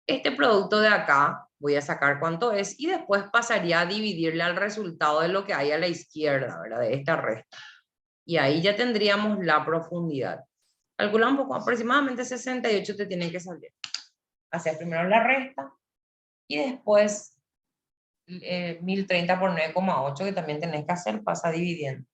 Este producto de acá voy a sacar cuánto es y después pasaría a dividirle al resultado de lo que hay a la izquierda, ¿verdad? De esta resta. Y ahí ya tendríamos la profundidad. Calcula un poco, aproximadamente 68 te tienen que salir. Hacer primero la resta y después 1030 por 9,8 que también tenés que hacer, pasa dividiendo.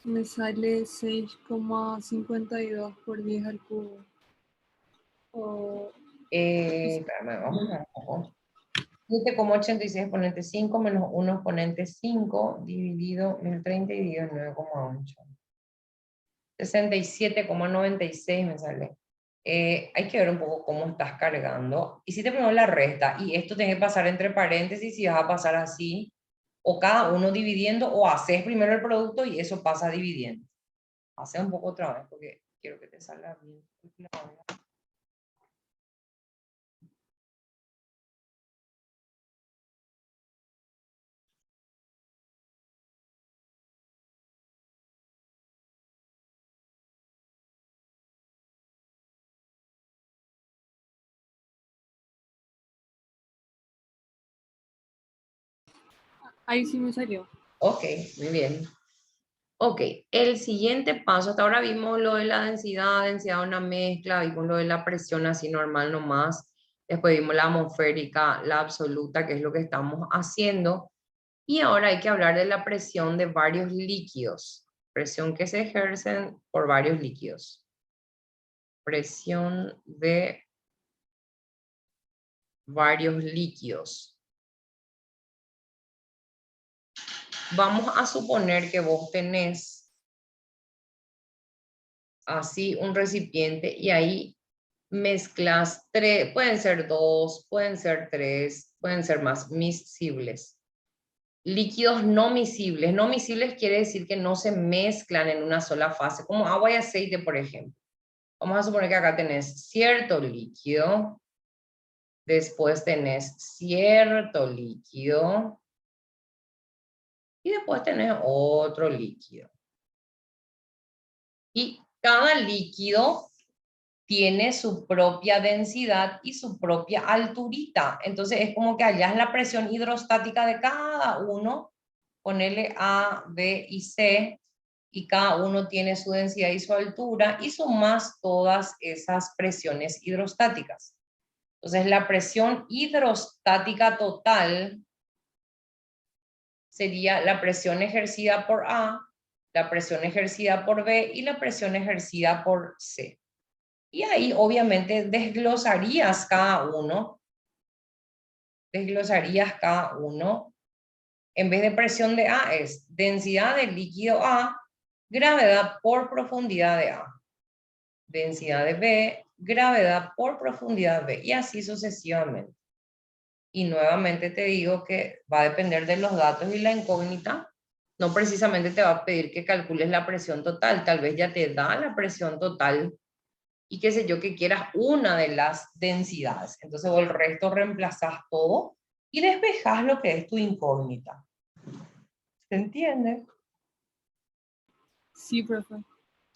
Me sale 6,52 por 10 al cubo. Espérame, vamos a ver un poco. 7,86 exponente 5 menos 1 exponente 5 dividido 1030 y dividido 9,8. 67,96 me sale. Hay que ver un poco cómo estás cargando. Hiciste primero la resta y esto tiene que pasar entre paréntesis si vas a pasar así, o cada uno dividiendo, o haces primero el producto y eso pasa dividiendo. Hace un poco otra vez porque quiero que te salga bien. Ahí sí me salió. Ok, muy bien. Ok, el siguiente paso, hasta ahora vimos lo de la densidad de una mezcla, vimos lo de la presión así normal nomás, después vimos la atmosférica, la absoluta, que es lo que estamos haciendo, y ahora hay que hablar de la presión de varios líquidos, presión que se ejercen por varios líquidos. Presión de varios líquidos. Vamos a suponer que vos tenés así un recipiente y ahí mezclas tres, pueden ser dos, pueden ser tres, pueden ser más miscibles. Líquidos no miscibles. No miscibles quiere decir que no se mezclan en una sola fase, como agua y aceite, por ejemplo. Vamos a suponer que acá tenés cierto líquido, después tenés cierto líquido y después tenés otro líquido. Y cada líquido tiene su propia densidad y su propia alturita. Entonces es como que allá es la presión hidrostática de cada uno, ponele A, B y C, y cada uno tiene su densidad y su altura, y sumas todas esas presiones hidrostáticas. Entonces la presión hidrostática total sería la presión ejercida por A, la presión ejercida por B y la presión ejercida por C. Y ahí obviamente desglosarías cada uno. En vez de presión de A es densidad del líquido A, gravedad por profundidad de A. Densidad de B, gravedad por profundidad B. Y así sucesivamente. Y nuevamente te digo que va a depender de los datos y la incógnita. No precisamente te va a pedir que calcules la presión total. Tal vez ya te da la presión total y qué sé yo, que quieras una de las densidades. Entonces vos el resto reemplazás todo y despejás lo que es tu incógnita. ¿Se entiende? Sí, profe.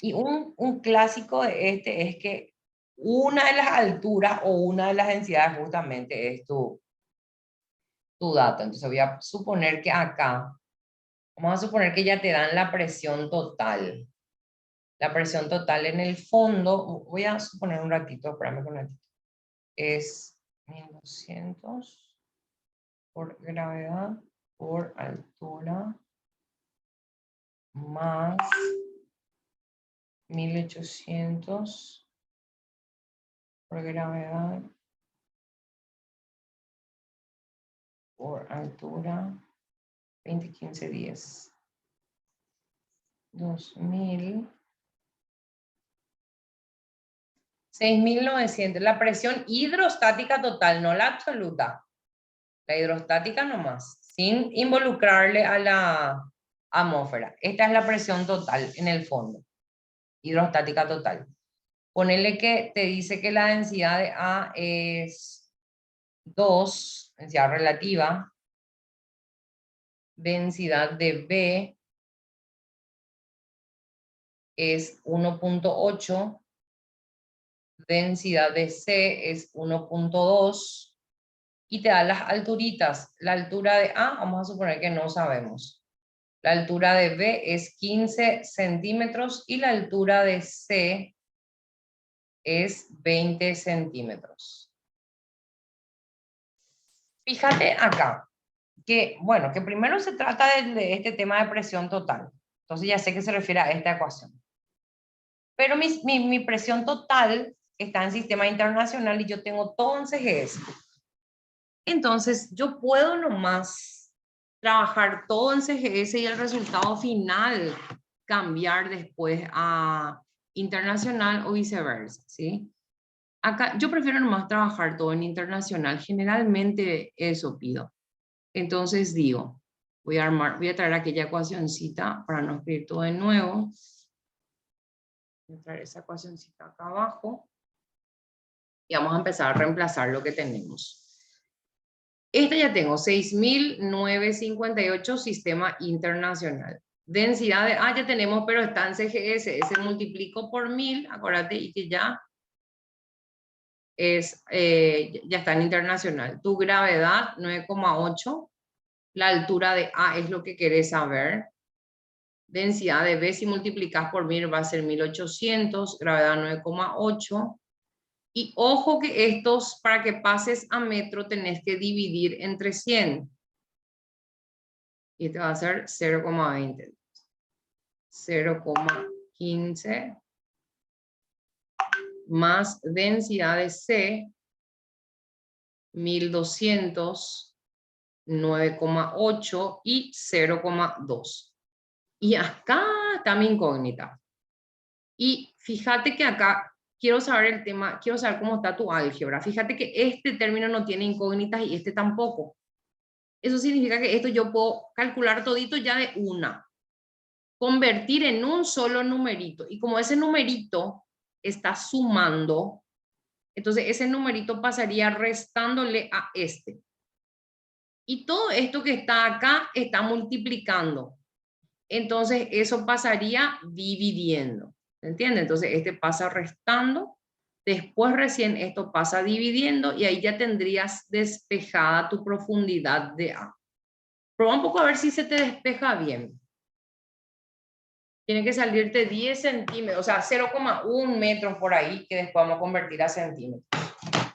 Y un clásico de este es que una de las alturas o una de las densidades justamente es tu dato. Entonces voy a suponer que acá, vamos a suponer que ya te dan la presión total. La presión total en el fondo, voy a suponer un ratito, espérame un ratito, es 1200 por gravedad por altura más 1800 por gravedad por altura 20, 15, 10. 2000. 6900. La presión hidrostática total, no la absoluta. La hidrostática nomás, sin involucrarle a la atmósfera. Esta es la presión total en el fondo. Hidrostática total. Ponele que te dice que la densidad de A es 2, densidad relativa. Densidad de B es 1.8. Densidad de C es 1.2. Y te da las alturitas. La altura de A, vamos a suponer que no sabemos. La altura de B es 15 centímetros y la altura de C es 20 centímetros. Fíjate acá, que bueno, que primero se trata de este tema de presión total. Entonces ya sé que se refiere a esta ecuación. Pero mi presión total está en sistema internacional y yo tengo todo en CGS. Entonces yo puedo nomás trabajar todo en CGS y el resultado final cambiar después a internacional o viceversa, ¿sí? Acá yo prefiero nomás trabajar todo en internacional, generalmente eso pido. Entonces digo, voy a traer aquella ecuacioncita para no escribir todo de nuevo. Voy a traer esa ecuacioncita acá abajo y vamos a empezar a reemplazar lo que tenemos. Esta ya tengo, 6.958 sistema internacional. Densidad de, ya tenemos, pero está en CGS, ese multiplico por 1000, acuérdate, y que ya está en internacional. Tu gravedad, 9,8. La altura de A es lo que querés saber. Densidad de B, si multiplicas por 1000, va a ser 1800, gravedad 9,8. Y ojo que estos, para que pases a metro, tenés que dividir entre 100. Y este va a ser 0,20. 0,15 más densidad de C, 1200, 9,8 y 0,2. Y acá está mi incógnita. Y fíjate que acá quiero saber el tema, quiero saber cómo está tu álgebra. Fíjate que este término no tiene incógnitas y este tampoco. Eso significa que esto yo puedo calcular todito ya de una. Convertir en un solo numerito. Y como ese numerito está sumando, entonces ese numerito pasaría restándole a este. Y todo esto que está acá está multiplicando. Entonces eso pasaría dividiendo. ¿Entiendes? Entonces este pasa restando, después recién esto pasa dividiendo y ahí ya tendrías despejada tu profundidad de A. Prueba un poco a ver si se te despeja bien. Tiene que salirte 10 centímetros, o sea, 0,1 metros por ahí, que después vamos a convertir a centímetros.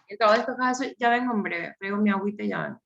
En todo estos casos, ya vengo en breve, traigo mi agüita y ya vengo.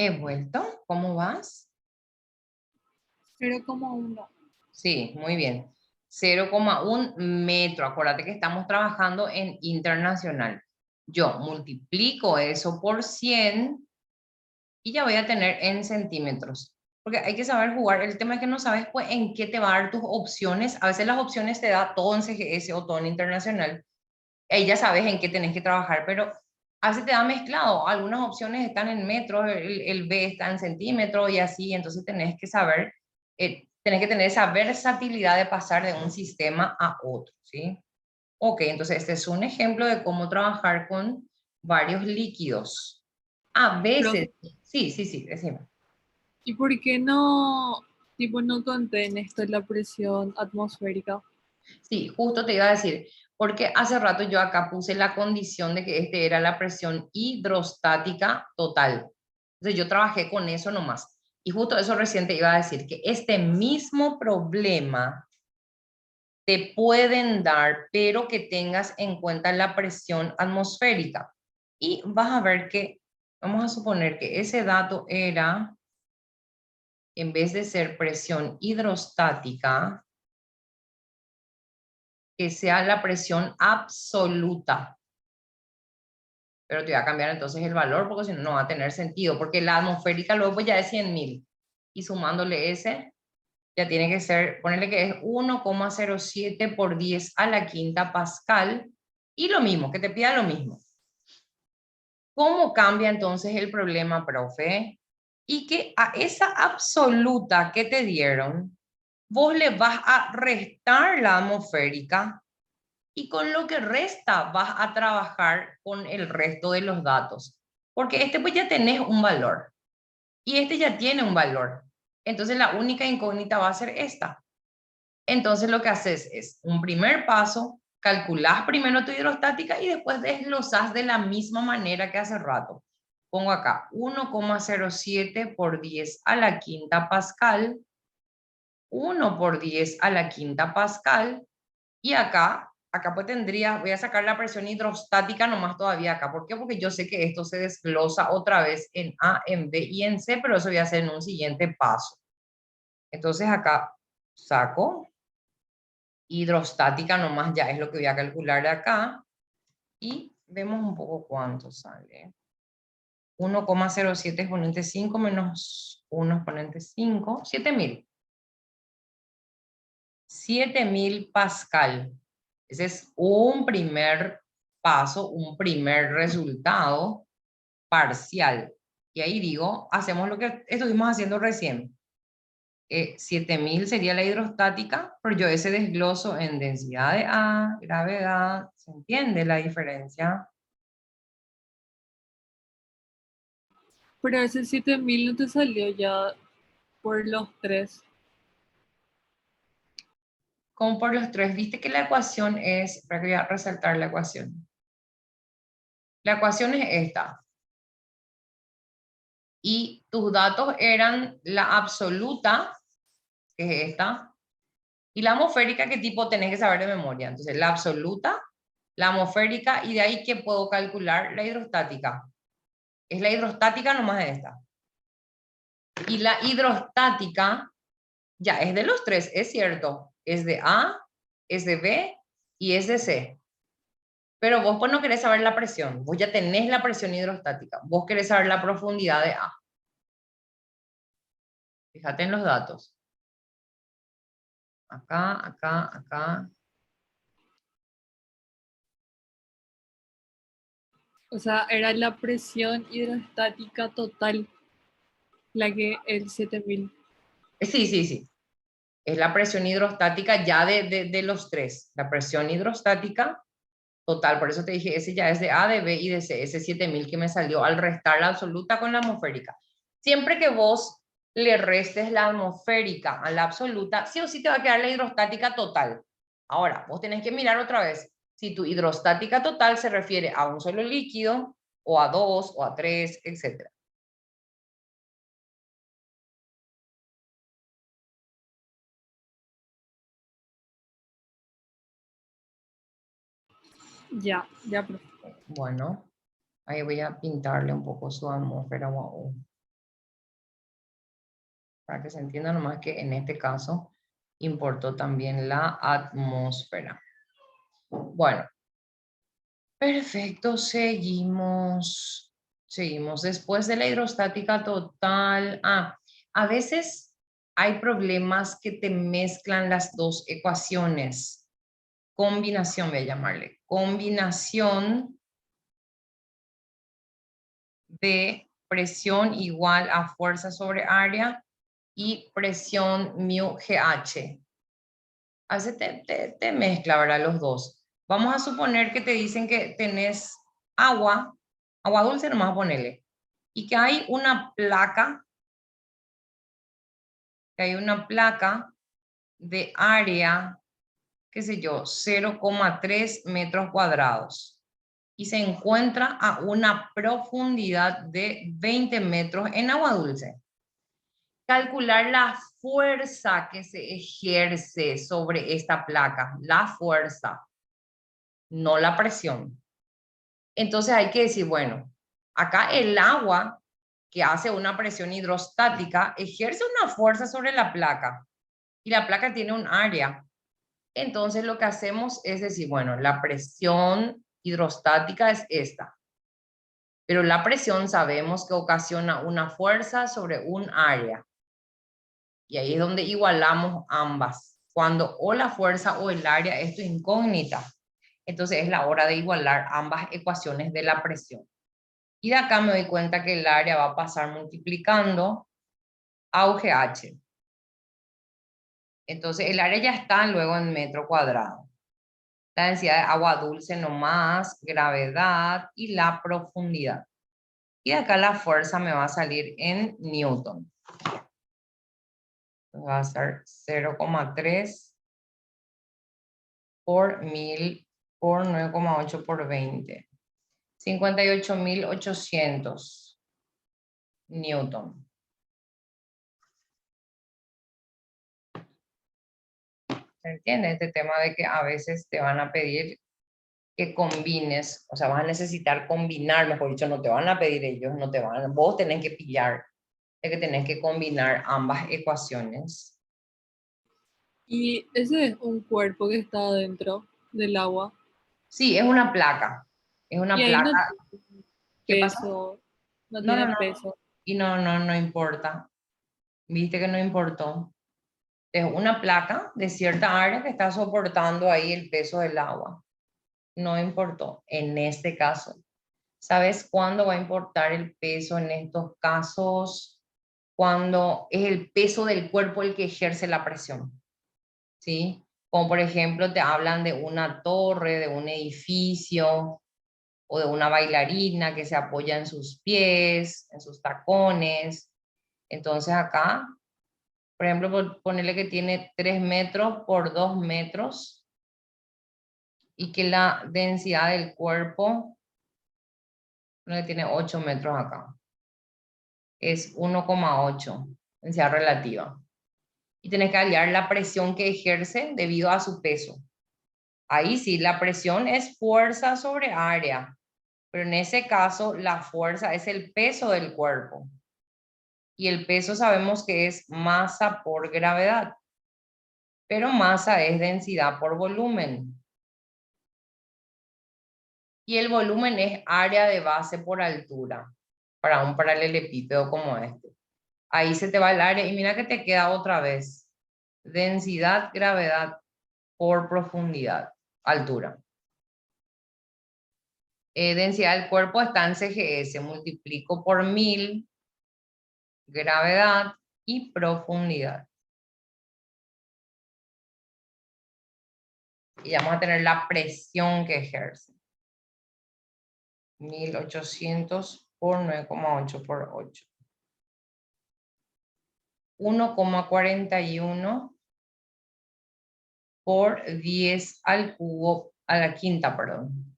He vuelto. ¿Cómo vas? 0,1. Sí, muy bien. 0,1 metro. Acuérdate que estamos trabajando en internacional. Yo multiplico eso por 100 y ya voy a tener en centímetros. Porque hay que saber jugar. El tema es que no sabes pues en qué te va a dar tus opciones. A veces las opciones te da todo en CGS o todo en internacional. Ahí ya sabes en qué tenés que trabajar, pero a veces te da mezclado. Algunas opciones están en metros, el B está en centímetros y así. Entonces tenés que tener esa versatilidad de pasar de un sistema a otro, ¿sí? Ok, entonces este es un ejemplo de cómo trabajar con varios líquidos. A veces, Profe, sí, sí, sí, decime. ¿y por qué no, tipo, no conté en esto la presión atmosférica? Sí, justo te iba a decir, porque hace rato yo acá puse la condición de que este era la presión hidrostática total. Entonces yo trabajé con eso nomás. Y justo eso recién te iba a decir, que este mismo problema te pueden dar, pero que tengas en cuenta la presión atmosférica. Y vas a ver que, vamos a suponer que ese dato era, en vez de ser presión hidrostática, que sea la presión absoluta. Pero te voy a cambiar entonces el valor porque si no, no va a tener sentido, porque la atmosférica luego pues ya es 100.000 y sumándole ese, ya tiene que ser, ponerle que es 1,07 por 10 a la quinta pascal y lo mismo, que te pida lo mismo. ¿Cómo cambia entonces el problema, profe? Y que a esa absoluta que te dieron, vos le vas a restar la atmosférica y con lo que resta vas a trabajar con el resto de los datos. Porque este pues ya tenés un valor y este ya tiene un valor. Entonces la única incógnita va a ser esta. Entonces lo que haces es un primer paso, calculás primero tu hidrostática y después desglosás de la misma manera que hace rato. Pongo acá 1,07 por 10 a la quinta pascal, 1 por 10 a la quinta pascal, y acá pues tendría, voy a sacar la presión hidrostática nomás todavía acá. ¿Por qué? Porque yo sé que esto se desglosa otra vez en A, en B y en C, pero eso voy a hacer en un siguiente paso. Entonces acá saco hidrostática nomás ya es lo que voy a calcular de acá y vemos un poco cuánto sale. 1,07 exponente 5 menos 1 exponente 5, 7.000. 7.000 pascal. Ese es un primer paso, un primer resultado parcial. Y ahí digo, hacemos lo que estuvimos haciendo recién. 7.000 sería la hidrostática, pero yo ese desgloso en densidad de A, gravedad, ¿se entiende la diferencia? Pero ese 7000 no te salió ya por los tres. Como por los tres, viste que la ecuación es, para que voy a resaltar la ecuación. La ecuación es esta. Y tus datos eran la absoluta, que es esta, y la atmosférica, ¿qué tipo tenés que saber de memoria? Entonces, la absoluta, la atmosférica, y de ahí que puedo calcular la hidrostática. Es la hidrostática nomás de esta. Y la hidrostática ya es de los tres, es cierto. Es de A, es de B y es de C. Pero vos pues no querés saber la presión. Vos ya tenés la presión hidrostática. Vos querés saber la profundidad de A. Fíjate en los datos. Acá, acá, acá. O sea, era la presión hidrostática total la que el 7000. Sí, sí, sí. Es la presión hidrostática ya de los tres. La presión hidrostática total. Por eso te dije, ese ya es de A, de B y de C. Ese 7.000 que me salió al restar la absoluta con la atmosférica. Siempre que vos le restes la atmosférica a la absoluta, sí o sí te va a quedar la hidrostática total. Ahora, vos tenés que mirar otra vez si tu hidrostática total se refiere a un solo líquido, o a dos, o a tres, etc. Ya, ya, profe. Bueno, ahí voy a pintarle un poco su atmósfera. Wow. para que se entienda nomás que en este caso importó también la atmósfera. Bueno, perfecto, seguimos. Seguimos. Después de la hidrostática total. A veces hay problemas que te mezclan las dos ecuaciones. Combinación, voy a llamarle. Combinación de presión igual a fuerza sobre área y presión mu GH. A veces te mezcla, ¿verdad? Los dos. Vamos a suponer que te dicen que tenés agua dulce nomás ponerle, y que hay una placa, de área, qué sé yo, 0,3 metros cuadrados, y se encuentra a una profundidad de 20 metros en agua dulce. Calcular la fuerza que se ejerce sobre esta placa, la fuerza, no la presión. Entonces hay que decir, bueno, acá el agua que hace una presión hidrostática ejerce una fuerza sobre la placa y la placa tiene un área. Entonces lo que hacemos es decir, bueno, la presión hidrostática es esta, pero la presión sabemos que ocasiona una fuerza sobre un área. Y ahí es donde igualamos ambas. Cuando o la fuerza o el área es tu incógnita, entonces es la hora de igualar ambas ecuaciones de la presión. Y de acá me doy cuenta que el área va a pasar multiplicando a UGH. Entonces el área ya está luego en metro cuadrado. La densidad de agua dulce nomás, gravedad y la profundidad. Y de acá la fuerza me va a salir en Newton. Va a ser 0,3 por 1000 por 9,8 por 20. 58.800 Newton. ¿Se entiende? Este tema de que a veces te van a pedir que combines, o sea, vas a necesitar combinar, mejor dicho, no te van a pedir ellos, no te van, vos tenés que pillar, de que tenés que combinar ambas ecuaciones. Y ese es un cuerpo que está dentro del agua. Sí, es una placa, es Y una ahí no placa. tiene ¿Qué pasa? peso, no No, no, tiene no, peso. y no importa, viste que no importó. Es una placa de cierta área que está soportando ahí el peso del agua. No importó en este caso. ¿Sabes cuándo va a importar el peso en estos casos? Cuando es el peso del cuerpo el que ejerce la presión, ¿sí? Como por ejemplo te hablan de una torre, de un edificio o de una bailarina que se apoya en sus pies, en sus tacones. Entonces acá, por ejemplo, ponerle que tiene 3 metros por 2 metros y que la densidad del cuerpo, no tiene 8 metros acá, es 1,8 densidad relativa. Y tenés que hallar la presión que ejerce debido a su peso. Ahí sí, la presión es fuerza sobre área, pero en ese caso la fuerza es el peso del cuerpo. Y el peso sabemos que es masa por gravedad, pero masa es densidad por volumen. Y el volumen es área de base por altura para un paralelepípedo como este. Ahí se te va el área y mira que te queda otra vez. Densidad, gravedad por profundidad, altura. Densidad del cuerpo está en CGS, multiplico por 1000, gravedad y profundidad. Y vamos a tener la presión que ejerce. 1800 por 9,8 por 8. 1,41 por 10 al cubo, a la quinta, perdón.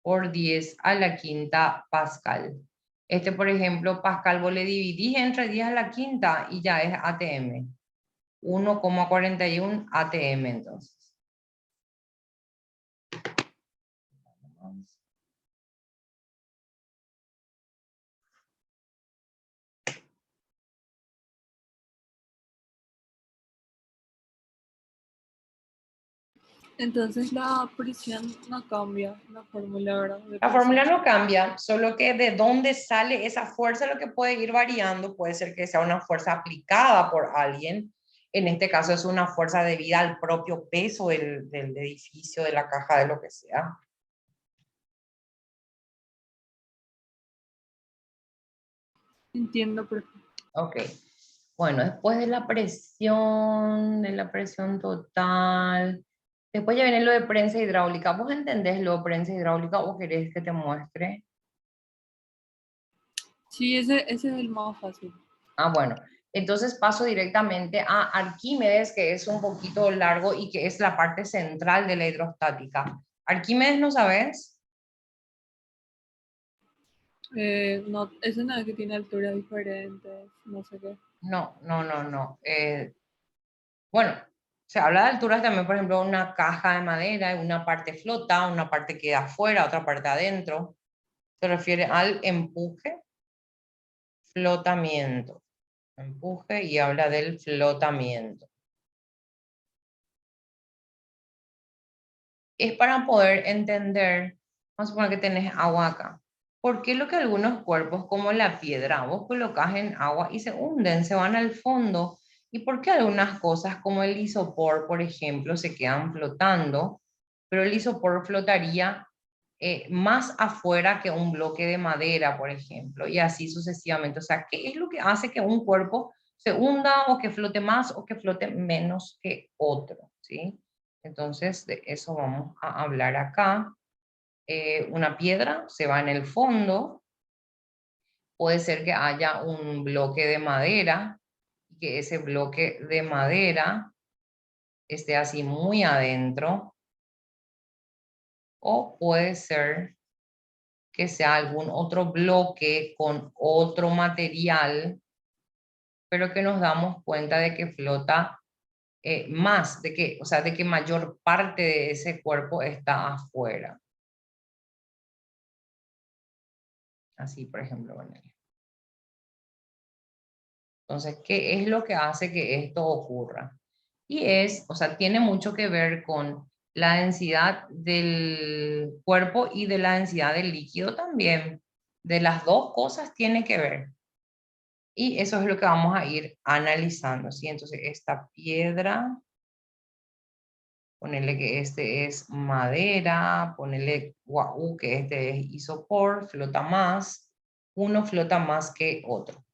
Por 10 a la quinta Pascal. Este, por ejemplo, Pascal vos le dividís entre 10 a la quinta y ya es ATM. 1,41 ATM entonces. Entonces la presión no cambia, la fórmula, ¿verdad? De La fórmula presión. no cambia, solo que de dónde sale esa fuerza lo que puede ir variando, puede ser que sea una fuerza aplicada por alguien, en este caso es una fuerza debida al propio peso del edificio, de la caja, de lo que sea. Entiendo, profe. Ok, bueno, después de la presión total, después ya viene lo de prensa hidráulica. ¿Vos entendés lo de prensa hidráulica o querés que te muestre? Sí, ese es el más fácil. Ah, bueno, entonces paso directamente a Arquímedes, que es un poquito largo y que es la parte central de la hidrostática. Arquímedes, ¿no sabes? No, ese no es que tiene alturas diferentes, no sé qué. No, no, no, no. Bueno, se habla de alturas también, por ejemplo, una caja de madera, una parte flota, una parte queda afuera, otra parte adentro. Se refiere al empuje, flotamiento. Empuje y habla del flotamiento. Es para poder entender, vamos a suponer que tenés agua acá. ¿Por qué lo que algunos cuerpos, como la piedra, vos colocas en agua y se hunden, se van al fondo? ¿Y por qué algunas cosas, como el isopor, por ejemplo, se quedan flotando, pero el isopor flotaría más afuera que un bloque de madera, por ejemplo, y así sucesivamente? O sea, ¿qué es lo que hace que un cuerpo se hunda o que flote más o que flote menos que otro? ¿Sí? Entonces, de eso vamos a hablar acá. Una piedra se va en el fondo, puede ser que haya un bloque de madera, y que ese bloque de madera esté así muy adentro, o puede ser que sea algún otro bloque con otro material, pero que nos damos cuenta de que flota más, de que, o sea, de que mayor parte de ese cuerpo está afuera. Así, por ejemplo, bueno. Entonces, ¿qué es lo que hace que esto ocurra? Y es, o sea, tiene mucho que ver con la densidad del cuerpo y de la densidad del líquido también. De las dos cosas tiene que ver. Y eso es lo que vamos a ir analizando, ¿sí? Entonces, esta piedra, ponerle que este es madera, ponerle guau, que este es isopor, flota más, uno flota más que otro.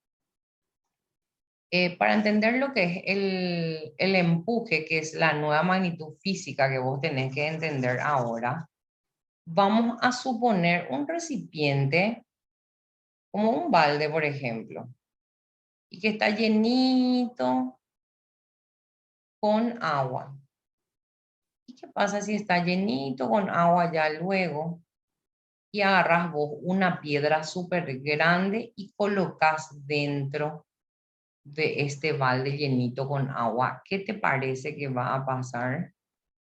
Para entender lo que es el empuje, que es la nueva magnitud física que vos tenés que entender ahora, vamos a suponer un recipiente como un balde, por ejemplo, y que está llenito con agua. ¿Y qué pasa si está llenito con agua ya luego y agarras vos una piedra súper grande y colocas dentro de este balde llenito con agua? ¿Qué te parece que va a pasar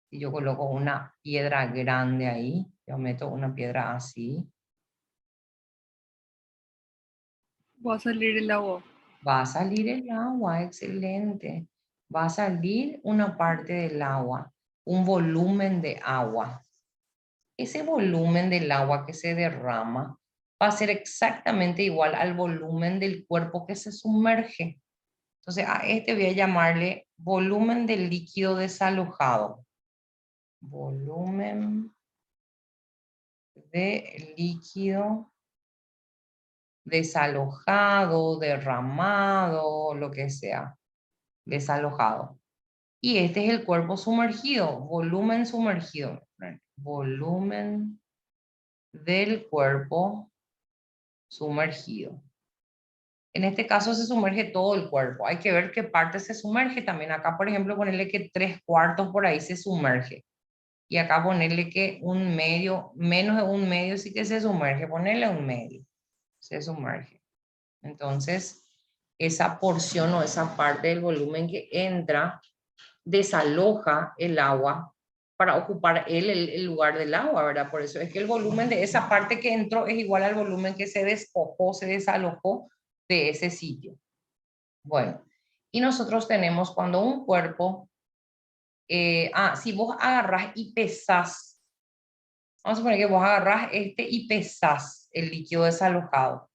si yo coloco una piedra grande ahí? Yo meto una piedra así, Va a salir el agua. va a salir el agua, excelente. Va a salir una parte del agua, un volumen de agua. Ese volumen del agua que se derrama va a ser exactamente igual al volumen del cuerpo que se sumerge. Entonces a este voy a llamarle volumen del líquido desalojado. Volumen de líquido desalojado, derramado, lo que sea, desalojado. Y este es el cuerpo sumergido, volumen sumergido. Volumen del cuerpo sumergido. En este caso se sumerge todo el cuerpo. Hay que ver qué parte se sumerge también. Acá, por ejemplo, ponerle que 3/4 por ahí se sumerge. Y acá ponerle que un medio, menos de un medio sí que se sumerge. Ponerle un medio. Se sumerge. Entonces, esa porción o esa parte del volumen que entra desaloja el agua para ocupar el lugar del agua, ¿verdad? Por eso es que el volumen de esa parte que entró es igual al volumen que se despojó, se desalojó de ese sitio. Bueno, y nosotros tenemos cuando un cuerpo si vos agarrás y pesás, vamos a suponer que vos agarrás y pesás el líquido desalojado,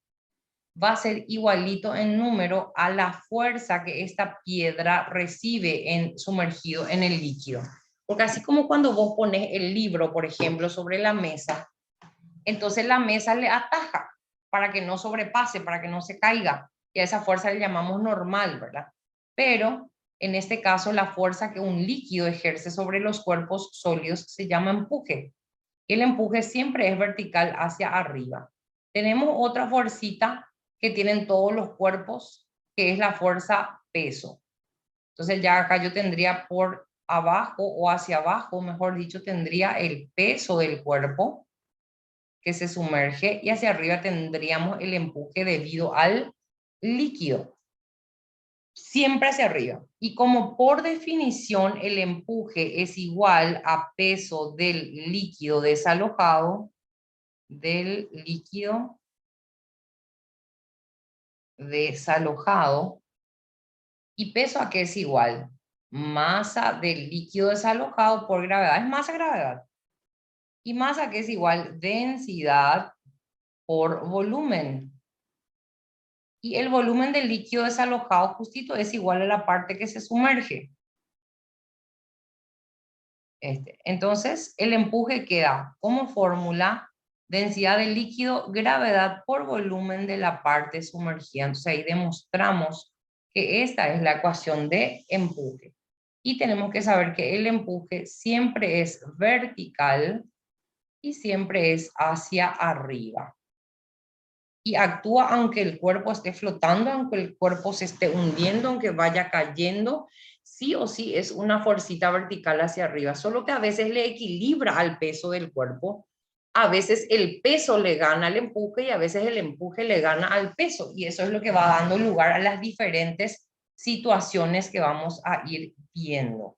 va a ser igualito en número a la fuerza que esta piedra recibe sumergido en el líquido. Porque así como cuando vos pones el libro, por ejemplo, sobre la mesa, entonces la mesa le ataja para que no sobrepase, para que no se caiga. Y a esa fuerza le llamamos normal, ¿verdad? Pero en este caso, la fuerza que un líquido ejerce sobre los cuerpos sólidos se llama empuje. Y el empuje siempre es vertical hacia arriba. Tenemos otra fuercita que tienen todos los cuerpos, que es la fuerza peso. Entonces ya acá yo tendría por abajo o hacia abajo, mejor dicho, tendría el peso del cuerpo que se sumerge y hacia arriba tendríamos el empuje debido al líquido. Siempre hacia arriba. Y como por definición el empuje es igual a peso del líquido desalojado, ¿y peso a qué es igual? Masa del líquido desalojado por gravedad, es masa-gravedad. Y masa que es igual densidad por volumen. Y el volumen del líquido desalojado justito es igual a la parte que se sumerge. Entonces, el empuje queda como fórmula densidad del líquido, gravedad por volumen de la parte sumergida. Entonces, ahí demostramos que esta es la ecuación de empuje. Y tenemos que saber que el empuje siempre es vertical y siempre es hacia arriba. Y actúa aunque el cuerpo esté flotando, aunque el cuerpo se esté hundiendo, aunque vaya cayendo, sí o sí es una fuercita vertical hacia arriba, solo que a veces le equilibra al peso del cuerpo, a veces el peso le gana al empuje y a veces el empuje le gana al peso, y eso es lo que va dando lugar a las diferentes situaciones que vamos a ir viendo.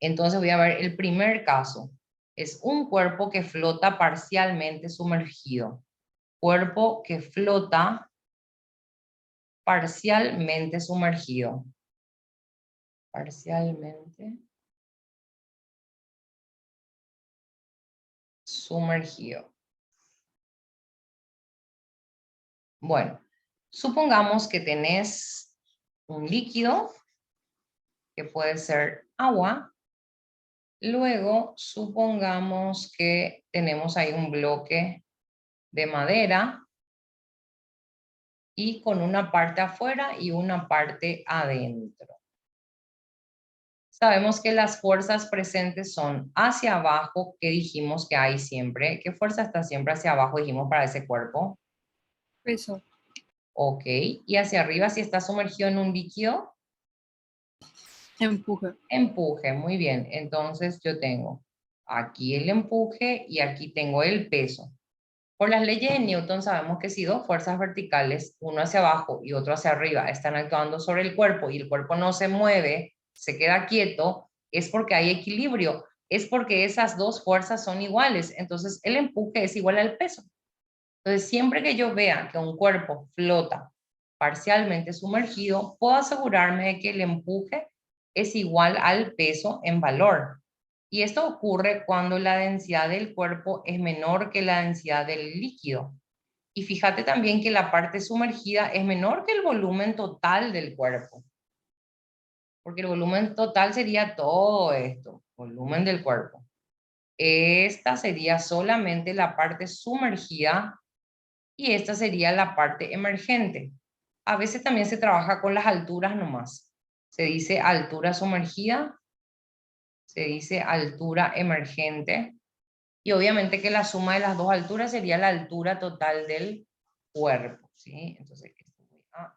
Entonces voy a ver el primer caso. Es un cuerpo que flota parcialmente sumergido. Cuerpo que flota parcialmente sumergido. Parcialmente sumergido. Bueno, supongamos que tenés un líquido que puede ser agua. Luego, supongamos que tenemos ahí un bloque de madera y con una parte afuera y una parte adentro. Sabemos que las fuerzas presentes son hacia abajo, que dijimos que hay siempre. ¿Qué fuerza está siempre hacia abajo, dijimos, para ese cuerpo? Peso. Ok. ¿Y hacia arriba, si está sumergido en un líquido? Empuje. Empuje, muy bien. Entonces yo tengo aquí el empuje y aquí tengo el peso. Por las leyes de Newton sabemos que si dos fuerzas verticales, uno hacia abajo y otro hacia arriba, están actuando sobre el cuerpo y el cuerpo no se mueve, se queda quieto, es porque hay equilibrio, es porque esas dos fuerzas son iguales. Entonces el empuje es igual al peso. Entonces siempre que yo vea que un cuerpo flota parcialmente sumergido, puedo asegurarme de que el empuje es igual al peso en valor. Y esto ocurre cuando la densidad del cuerpo es menor que la densidad del líquido. Y fíjate también que la parte sumergida es menor que el volumen total del cuerpo. Porque el volumen total sería todo esto, volumen del cuerpo. Esta sería solamente la parte sumergida y esta sería la parte emergente. A veces también se trabaja con las alturas nomás. Se dice altura sumergida, se dice altura emergente. Y obviamente que la suma de las dos alturas sería la altura total del cuerpo, ¿sí? Entonces, voy a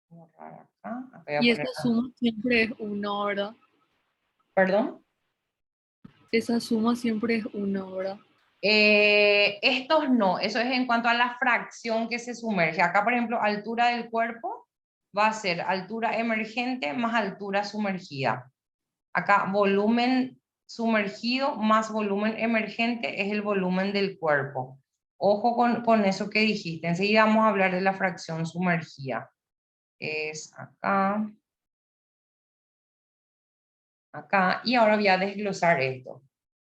borrar acá. Acá voy a Y poner, esa suma siempre es una, ¿verdad? perdón. Esa suma siempre es una, ¿verdad? Estos no, eso es en cuanto a la fracción que se sumerge. Acá, por ejemplo, altura del cuerpo va a ser altura emergente más altura sumergida. Acá, volumen sumergido más volumen emergente es el volumen del cuerpo. Ojo con eso que dijiste. Enseguida vamos a hablar de la fracción sumergida. Es acá. acá, y ahora voy a desglosar esto.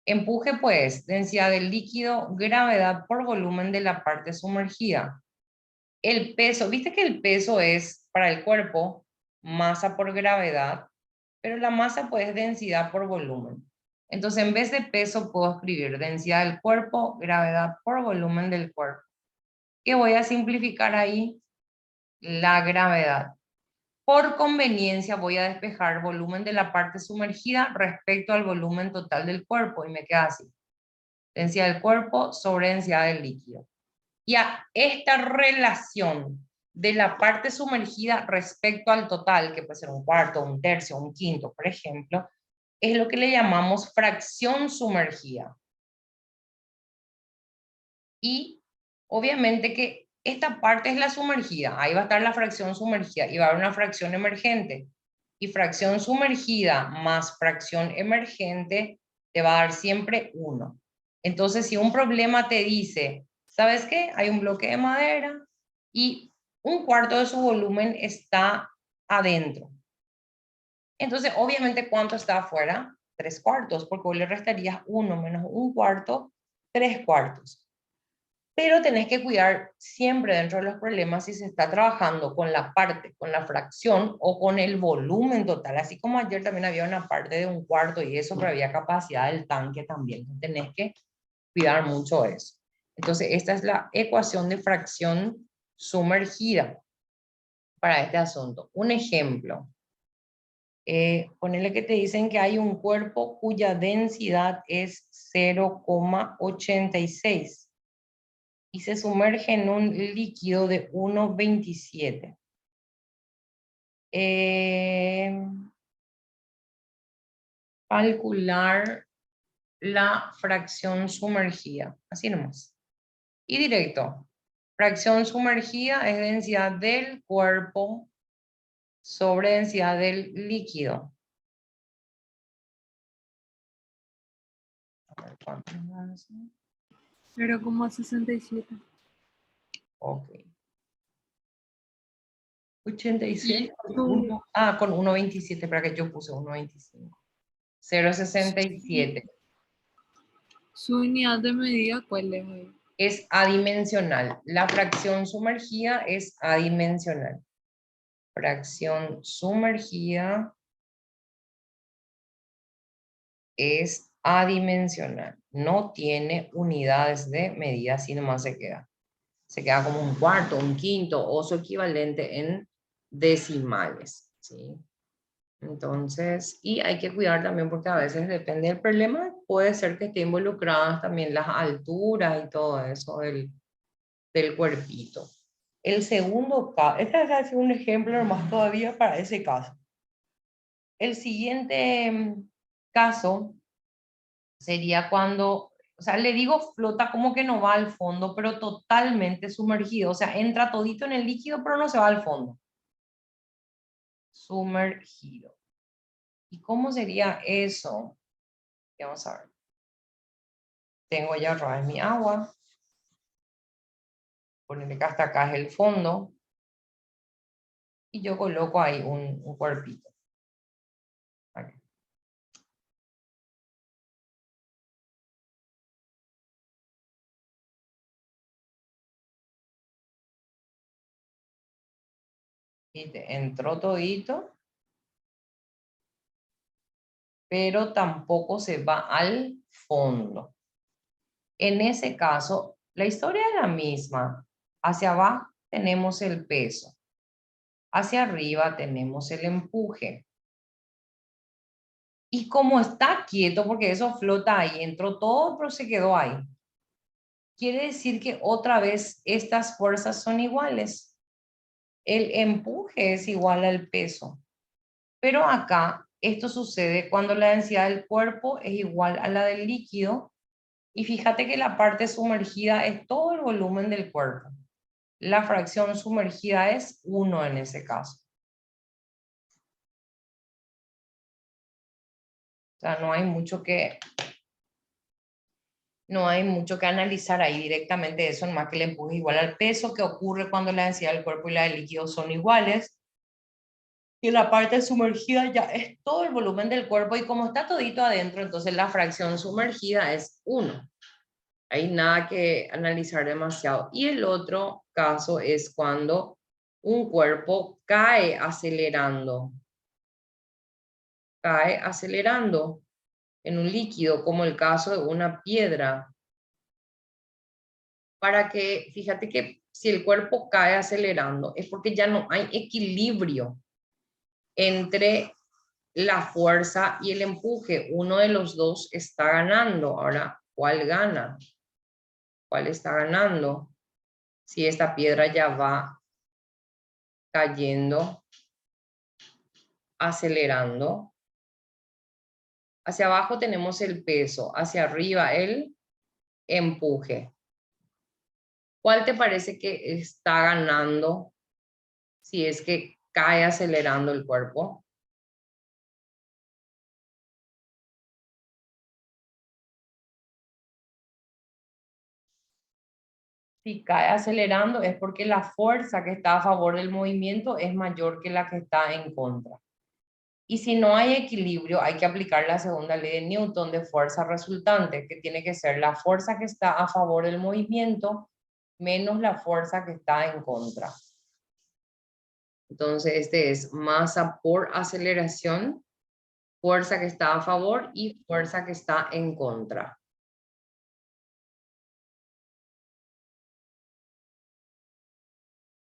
Empuje, pues, densidad del líquido, gravedad por volumen de la parte sumergida. El peso, viste que el peso es para el cuerpo masa por gravedad, pero la masa pues es densidad por volumen. Entonces en vez de peso puedo escribir densidad del cuerpo, gravedad por volumen del cuerpo. ¿Qué voy a simplificar ahí? La gravedad. Por conveniencia voy a despejar volumen de la parte sumergida respecto al volumen total del cuerpo y me queda así. Densidad del cuerpo sobre densidad del líquido. Y a esta relación de la parte sumergida respecto al total, que puede ser un cuarto, un tercio, un quinto, por ejemplo, es lo que le llamamos fracción sumergida. Y obviamente que esta parte es la sumergida, ahí va a estar la fracción sumergida y va a haber una fracción emergente. Y fracción sumergida más fracción emergente te va a dar siempre 1. Entonces, si un problema te dice, ¿sabes qué? Hay un bloque de madera y un cuarto de su volumen está adentro. Entonces, obviamente, ¿cuánto está afuera? 3/4, porque vos le restarías 1 menos un cuarto, 3/4. Pero tenés que cuidar siempre dentro de los problemas si se está trabajando con la parte, con la fracción o con el volumen total. Así como ayer también había una parte de un cuarto y eso, pero había capacidad del tanque también. Tenés que cuidar mucho eso. Entonces, esta es la ecuación de fracción sumergida para este asunto. Un ejemplo. Ponele que te dicen que hay un cuerpo cuya densidad es 0,86 y se sumerge en un líquido de 1,27. Calcular la fracción sumergida, así nomás. Y directo, fracción sumergida es densidad del cuerpo sobre densidad del líquido. A ver, ¿cuánto más? 0,67. Ok. 86 con Su, 1, con 1,27, para que yo puse 1,25. 0,67. su unidad de medida, ¿cuál es ahí? Es adimensional. La fracción sumergida es adimensional. Fracción sumergida es adimensional. No tiene unidades de medida, así nomás se queda. Se queda como un cuarto, un quinto o su equivalente en decimales, ¿sí? Entonces, y hay que cuidar también porque a veces depende del problema, puede ser que esté involucradas también las alturas y todo eso del cuerpito. El segundo caso, este es un ejemplo nomás todavía para ese caso. El siguiente caso sería cuando, o sea, le digo flota como que no va al fondo, pero totalmente sumergido, o sea, entra todito en el líquido, pero no se va al fondo. Sumergido. ¿Y cómo sería eso? Vamos a ver. Tengo ya otra vez mi agua. Ponerle que hasta acá es el fondo. Y yo coloco ahí un cuerpito. Aquí. Y te entró todito, pero tampoco se va al fondo. En ese caso, la historia es la misma. Hacia abajo tenemos el peso. Hacia arriba tenemos el empuje. Y como está quieto, porque eso flota ahí, entró todo, pero se quedó ahí. Quiere decir que otra vez estas fuerzas son iguales. El empuje es igual al peso. Pero acá esto sucede cuando la densidad del cuerpo es igual a la del líquido. Y fíjate que la parte sumergida es todo el volumen del cuerpo. La fracción sumergida es 1 en ese caso. O sea, no hay mucho que analizar ahí directamente eso, más que el empuje igual al peso, que ocurre cuando la densidad del cuerpo y la del líquido son iguales. Y la parte sumergida ya es todo el volumen del cuerpo y como está todito adentro, entonces la fracción sumergida es 1. Hay nada que analizar demasiado. Y el otro caso es cuando un cuerpo cae acelerando. Cae acelerando en un líquido, como el caso de una piedra. Para que, fíjate que si el cuerpo cae acelerando, es porque ya no hay equilibrio entre la fuerza y el empuje. Uno de los dos está ganando. Ahora, ¿cuál gana? ¿Cuál está ganando? Si esta piedra ya va cayendo, acelerando. Hacia abajo tenemos el peso, hacia arriba el empuje. ¿Cuál te parece que está ganando si es que cae acelerando el cuerpo? Si cae acelerando es porque la fuerza que está a favor del movimiento es mayor que la que está en contra. Y si no hay equilibrio, hay que aplicar la segunda ley de Newton de fuerza resultante, que tiene que ser la fuerza que está a favor del movimiento menos la fuerza que está en contra. Entonces, este es masa por aceleración, fuerza que está a favor y fuerza que está en contra.